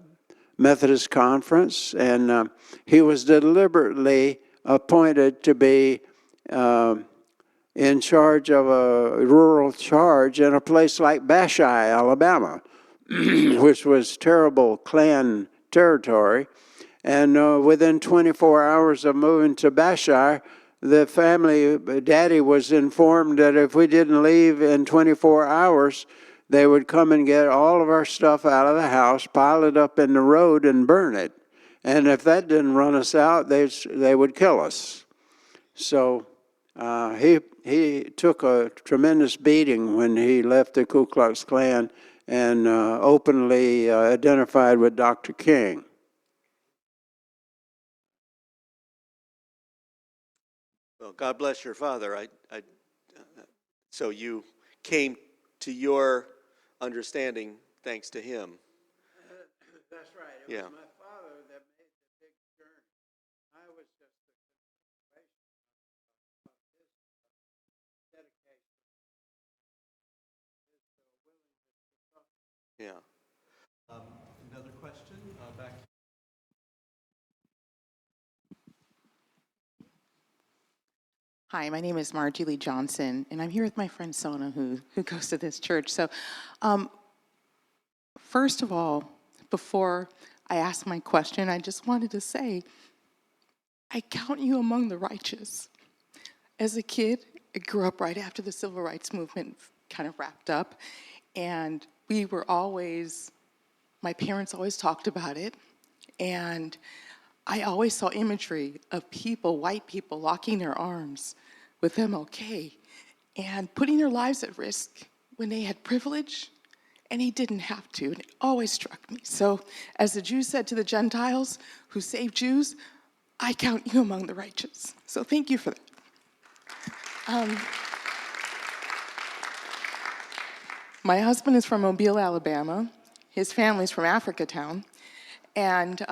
Methodist Conference, and he was deliberately appointed to be in charge of a rural charge in a place like Bashai, Alabama, which was terrible Klan territory. And within 24 hours of moving to Bashai, the family, Daddy was informed that if we didn't leave in 24 hours, they would come and get all of our stuff out of the house, pile it up in the road, and burn it. And if that didn't run us out, they would kill us. So he took a tremendous beating when he left the Ku Klux Klan and openly identified with Dr. King. Well, God bless your father. So you came to your understanding thanks to him. That's right. It Yeah. was my father that made the big journey. I was just the continuation of his dedication, his willingness to suffer. Yeah. Another question back. Hi, my name is Margie Lee Johnson, and I'm here with my friend Sona, who goes to this church. So, first of all, before I ask my question, I just wanted to say, I count you among the righteous. As a kid, I grew up right after the civil rights movement kind of wrapped up, and my parents always talked about it, and I always saw imagery of people, white people, locking their arms with MLK and putting their lives at risk when they had privilege and he didn't have to. And it always struck me. So, as the Jews said to the Gentiles who saved Jews, I count you among the righteous. So, thank you for that. My husband is from Mobile, Alabama. His family's from Africatown. And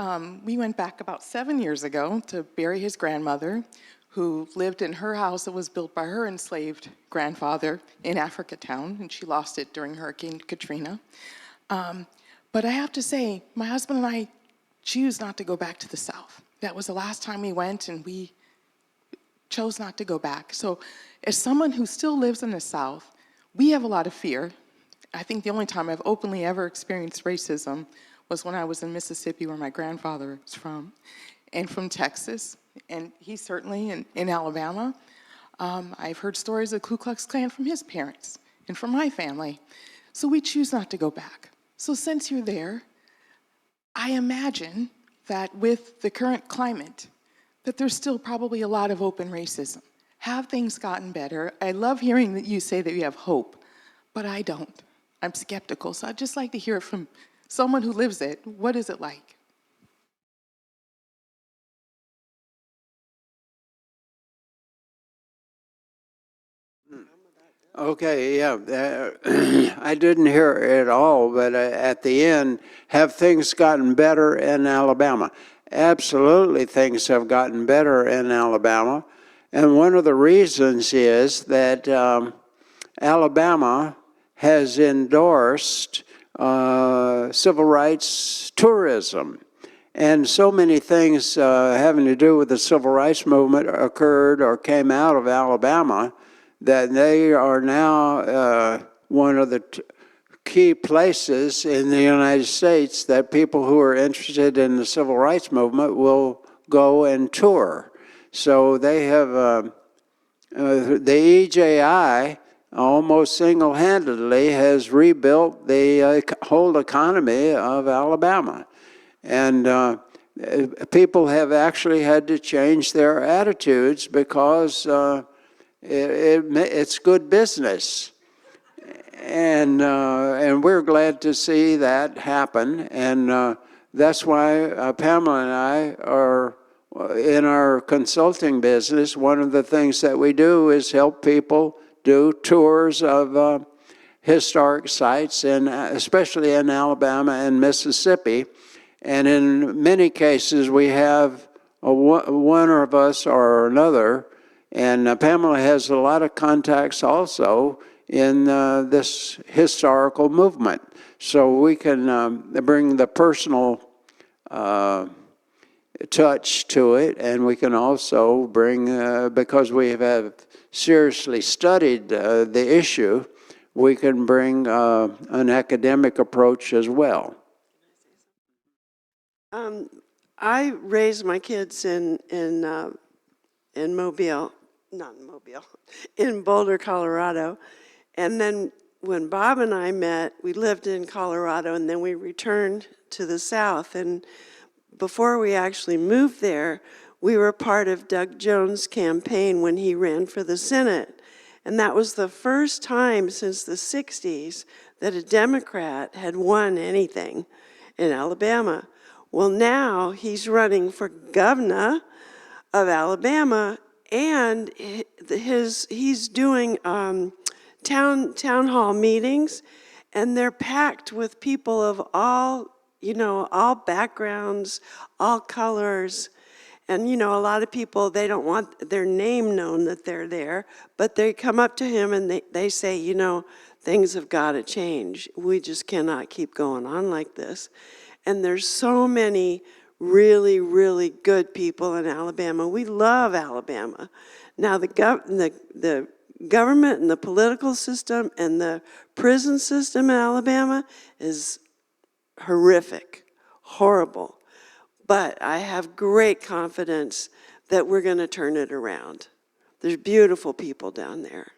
we went back about 7 years ago to bury his grandmother, who lived in her house that was built by her enslaved grandfather in Africatown, and she lost it during Hurricane Katrina. But I have to say, my husband and I choose not to go back to the South. That was the last time we went, and we chose not to go back. So as someone who still lives in the South, we have a lot of fear. I think the only time I've openly ever experienced racism was when I was in Mississippi, where my grandfather is from, and from Texas, and he's certainly in Alabama. I've heard stories of Ku Klux Klan from his parents and from my family. So we choose not to go back. So since you're there, I imagine that with the current climate, that there's still probably a lot of open racism. Have things gotten better? I love hearing that you say that you have hope, but I don't. I'm skeptical, so I'd just like to hear it from someone who lives it. What is it like? Okay, yeah. I didn't hear it all, but at the end, have things gotten better in Alabama? Absolutely, things have gotten better in Alabama. And one of the reasons is that Alabama has endorsed civil rights tourism. And so many things having to do with the civil rights movement occurred or came out of Alabama that they are now one of the key places in the United States that people who are interested in the civil rights movement will go and tour. So they have the EJI almost single-handedly has rebuilt the whole economy of Alabama. And people have actually had to change their attitudes because it's good business. And we're glad to see that happen. And that's why Pamela and I are in our consulting business. One of the things that we do is help people do tours of historic sites, especially in Alabama and Mississippi. And in many cases, we have one of us or another. And Pamela has a lot of contacts also in this historical movement. So we can bring the personal touch to it, and we can also bring, because we have seriously studied the issue, we can bring an academic approach as well. I raised my kids in Mobile, not in Mobile, in Boulder, Colorado. And then when Bob and I met, we lived in Colorado, and then we returned to the South. And before we actually moved there, we were part of Doug Jones' campaign when he ran for the Senate. And that was the first time since the 60s that a Democrat had won anything in Alabama. Well, now he's running for governor of Alabama, and he's doing town hall meetings, and they're packed with people of all backgrounds, all colors. And, a lot of people, they don't want their name known that they're there, but they come up to him and they say, things have got to change. We just cannot keep going on like this. And there's so many really, really good people in Alabama. We love Alabama. Now, the government and the political system and the prison system in Alabama is horrific, horrible. But I have great confidence that we're going to turn it around. There's beautiful people down there.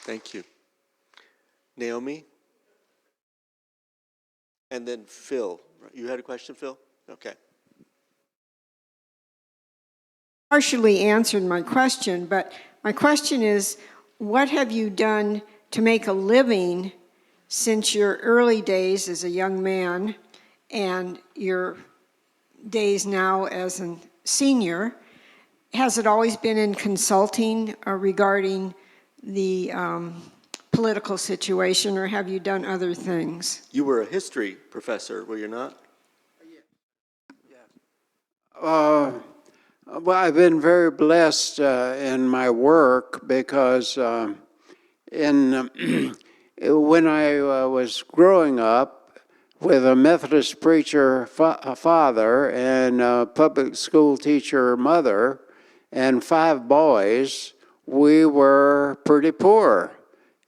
Thank you. Naomi? And then Phil. You had a question, Phil? Okay. Partially answered my question, but my question is, what have you done to make a living since your early days as a young man and your days now as a senior? Has it always been in consulting regarding the political situation, or have you done other things? You were a history professor, were you not? Well, I've been very blessed in my work because when I was growing up with a Methodist preacher father and a public school teacher mother and 5 boys, we were pretty poor.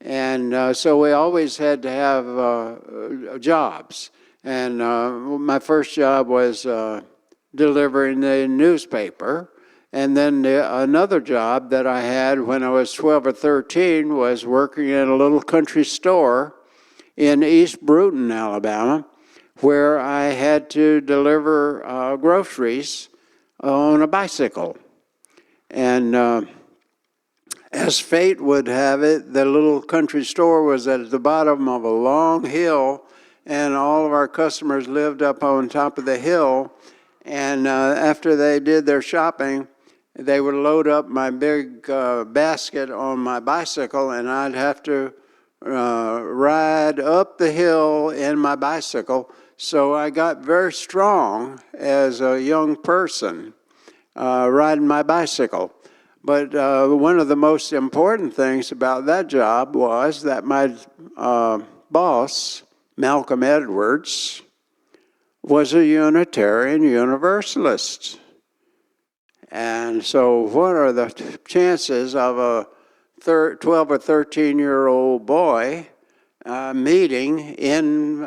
And so we always had to have jobs. And my first job was delivering the newspaper. And then another job that I had when I was 12 or 13 was working in a little country store in East Bruton, Alabama, where I had to deliver groceries on a bicycle. And as fate would have it, the little country store was at the bottom of a long hill, and all of our customers lived up on top of the hill. And after they did their shopping, they would load up my big basket on my bicycle, and I'd have to ride up the hill in my bicycle. So I got very strong as a young person riding my bicycle. But one of the most important things about that job was that my boss, Malcolm Edwards, was a Unitarian Universalist. And so what are the chances of a 12 or 13-year-old boy meeting in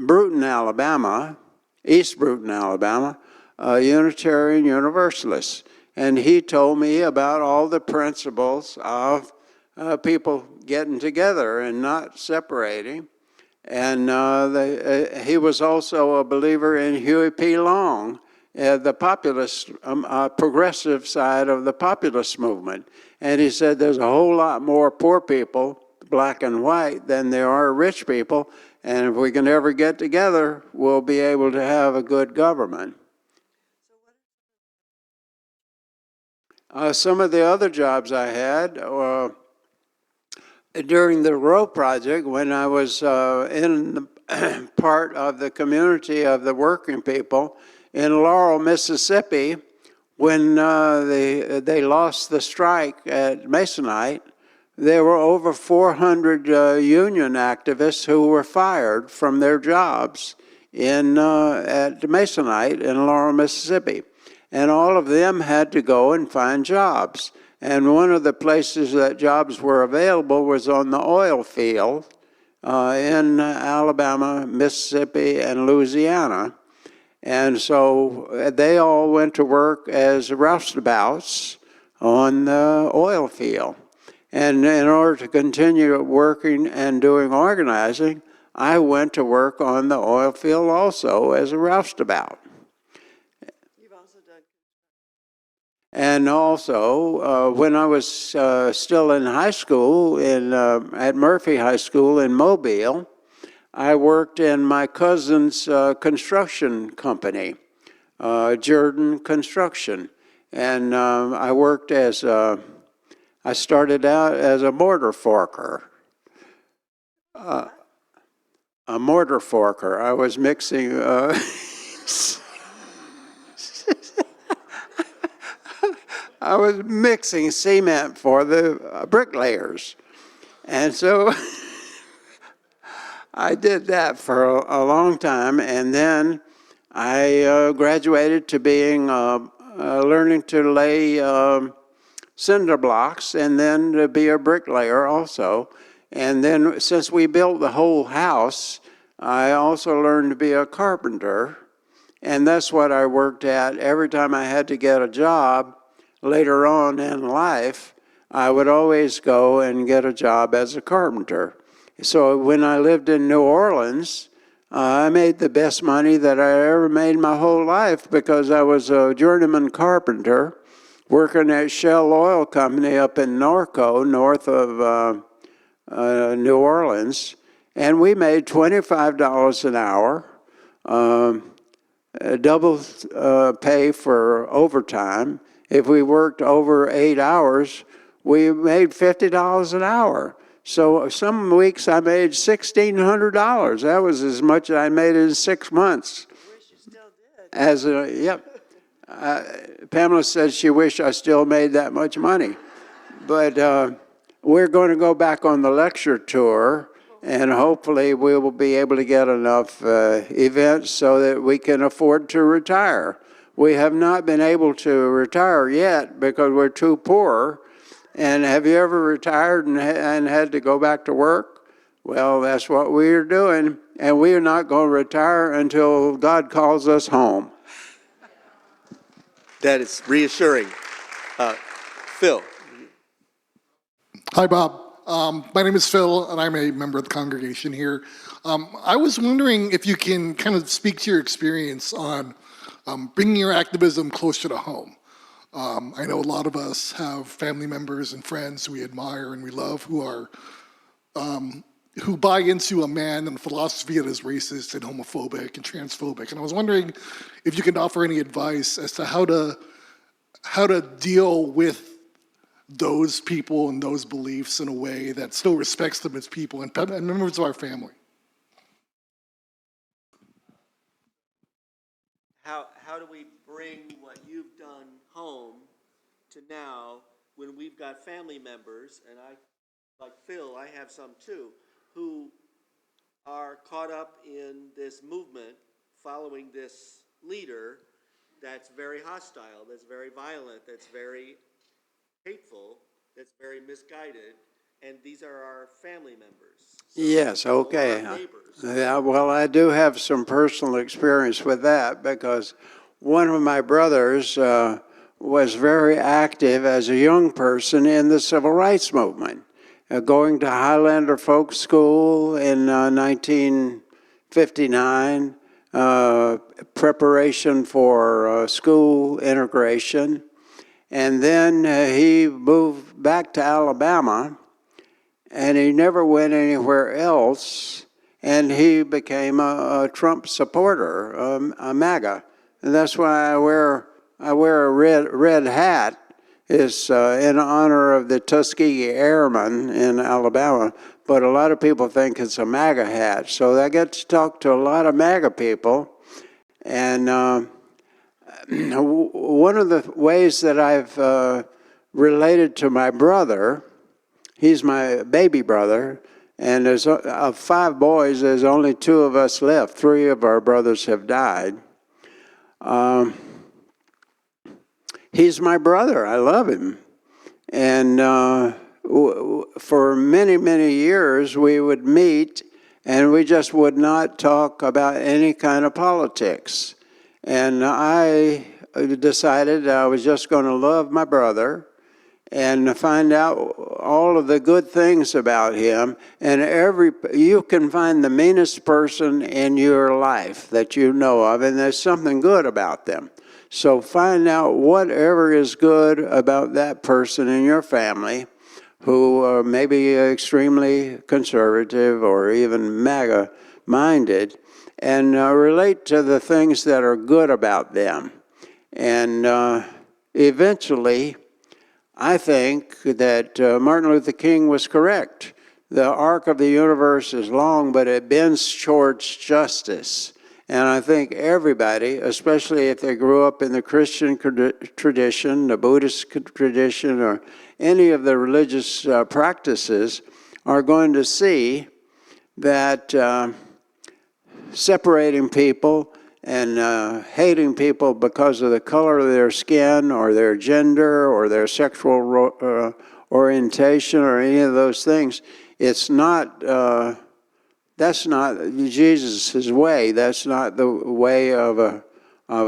Bruton, Alabama, East Bruton, Alabama, a Unitarian Universalist? And he told me about all the principles of people getting together and not separating. And he was also a believer in Huey P. Long, the populist, progressive side of the populist movement. And he said there's a whole lot more poor people, black and white, than there are rich people. And if we can ever get together, we'll be able to have a good government. Some of the other jobs I had during the Row Project, when I was in the part of the community of the working people in Laurel, Mississippi, when they lost the strike at Masonite, there were over 400 union activists who were fired from their jobs at Masonite in Laurel, Mississippi. And all of them had to go and find jobs. And one of the places that jobs were available was on the oil field in Alabama, Mississippi, and Louisiana. And so they all went to work as roustabouts on the oil field. And in order to continue working and doing organizing, I went to work on the oil field also as a roustabout. And also, when I was still in high school, at Murphy High School in Mobile, I worked in my cousin's construction company, Jordan Construction. And I worked I started out as a mortar forker. A mortar forker. I was mixing... I was mixing cement for the bricklayers. And so I did that for a long time, and then I graduated to being learning to lay cinder blocks and then to be a bricklayer also. And then since we built the whole house, I also learned to be a carpenter, and that's what I worked at every time I had to get a job. Later on in life, I would always go and get a job as a carpenter. So when I lived in New Orleans, I made the best money that I ever made my whole life because I was a journeyman carpenter working at Shell Oil Company up in Norco, north of New Orleans. And we made $25 an hour, double pay for overtime. If we worked over 8 hours, we made $50 an hour. So some weeks I made $1,600. That was as much as I made in 6 months. I wish you still did. Yep. Pamela said she wished I still made that much money. But we're going to go back on the lecture tour, and hopefully we will be able to get enough events so that we can afford to retire. We have not been able to retire yet because we're too poor. And have you ever retired and had to go back to work? Well, that's what we're doing. And we are not going to retire until God calls us home. That is reassuring. Phil. Hi, Bob. My name is Phil, and I'm a member of the congregation here. I was wondering if you can kind of speak to your experience on bringing your activism closer to home. I know a lot of us have family members and friends we admire and we love who buy into a man and a philosophy that is racist and homophobic and transphobic. And I was wondering if you can offer any advice as to how to deal with those people and those beliefs in a way that still respects them as people and members of our family. How do we bring what you've done home to now when we've got family members, and I, like Phil, I have some too, who are caught up in this movement following this leader that's very hostile, that's very violent, that's very hateful, that's very misguided, and these are our family members. So, Yes, or okay. our neighbors. Yeah, well, I do have some personal experience with that because one of my brothers was very active as a young person in the civil rights movement, going to Highlander Folk School in 1959, preparation for school integration, and then he moved back to Alabama, and he never went anywhere else, and he became a Trump supporter, a MAGA. And that's why I wear a red hat. Is in honor of the Tuskegee Airmen in Alabama, but a lot of people think it's a MAGA hat. So I get to talk to a lot of MAGA people, and one of the ways that I've related to my brother, he's my baby brother, and there's of 5 boys, there's only 2 of us left. 3 of our brothers have died. He's my brother. I love him. And for many, many years, we would meet, and we just would not talk about any kind of politics. And I decided I was just going to love my brother and find out all of the good things about him. And you can find the meanest person in your life that you know of, and there's something good about them. So find out whatever is good about that person in your family who may be extremely conservative or even MAGA-minded, and relate to the things that are good about them. And eventually, I think that Martin Luther King was correct. The arc of the universe is long, but it bends towards justice. And I think everybody, especially if they grew up in the Christian tradition, the Buddhist tradition, or any of the religious practices, are going to see that separating people and hating people because of the color of their skin or their gender or their sexual orientation or any of those things, it's not, that's not Jesus' way. That's not the way of a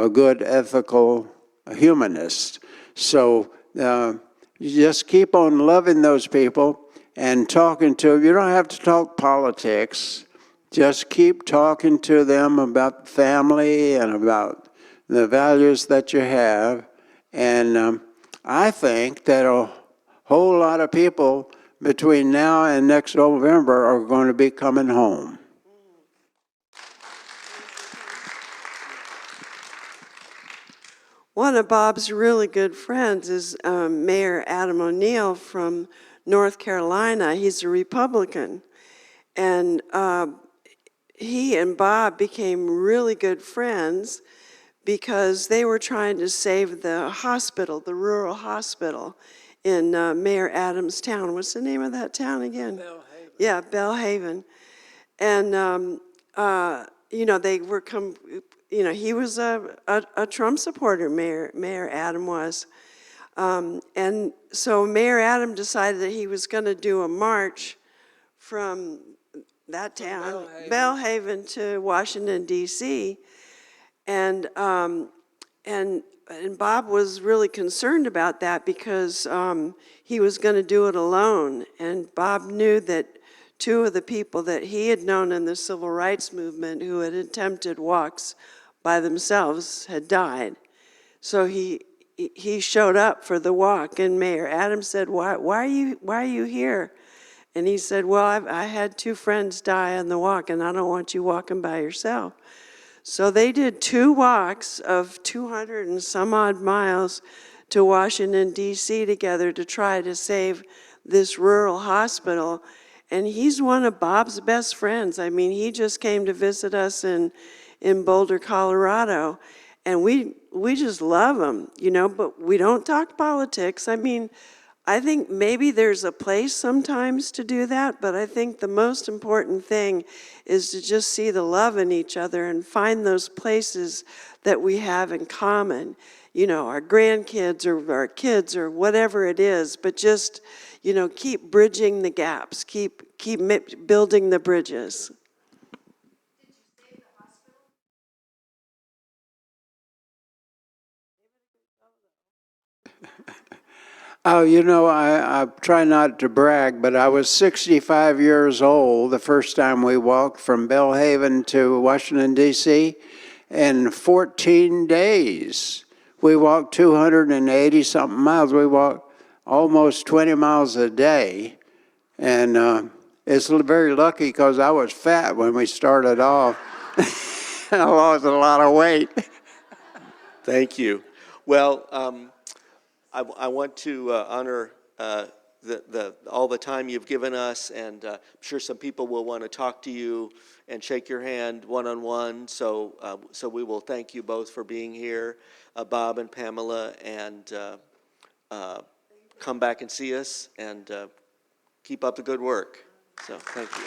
good ethical humanist. So you just keep on loving those people and talking to them. You don't have to talk politics. Just keep talking to them about family and about the values that you have. And I think that a whole lot of people between now and next November are going to be coming home. One of Bob's really good friends is Mayor Adam O'Neill from North Carolina. He's a Republican. And he and Bob became really good friends because they were trying to save the hospital, the rural hospital in Mayor Adams' town. What's the name of that town again? Belhaven. Yeah, Belhaven. And, you know, they were he was a Trump supporter, Mayor Adam was. And so Mayor Adam decided that he was going to do a march from that town, Belhaven, to Washington, D.C. And Bob was really concerned about that because he was going to do it alone. And Bob knew that 2 of the people that he had known in the civil rights movement who had attempted walks by themselves had died. So he showed up for the walk, and Mayor Adams said, why are you here? And he said, well, I had 2 friends die on the walk, and I don't want you walking by yourself. So they did 2 walks of 200 and some odd miles to Washington, D.C. together to try to save this rural hospital. And he's one of Bob's best friends. I mean, he just came to visit us in Boulder, Colorado. And we just love him, you know, but we don't talk politics. I mean, I think maybe there's a place sometimes to do that, but I think the most important thing is to just see the love in each other and find those places that we have in common. You know, our grandkids or our kids or whatever it is, but just, you know, keep bridging the gaps, keep building the bridges. Oh, I try not to brag, but I was 65 years old the first time we walked from Bellhaven to Washington, D.C. In 14 days. We walked 280-something miles. We walked almost 20 miles a day. And it's very lucky because I was fat when we started off. I lost a lot of weight. Thank you. Well, I want to honor all the time you've given us, and I'm sure some people will want to talk to you and shake your hand one-on-one. So we will thank you both for being here, Bob and Pamela, and come back and see us, and keep up the good work. So thank you.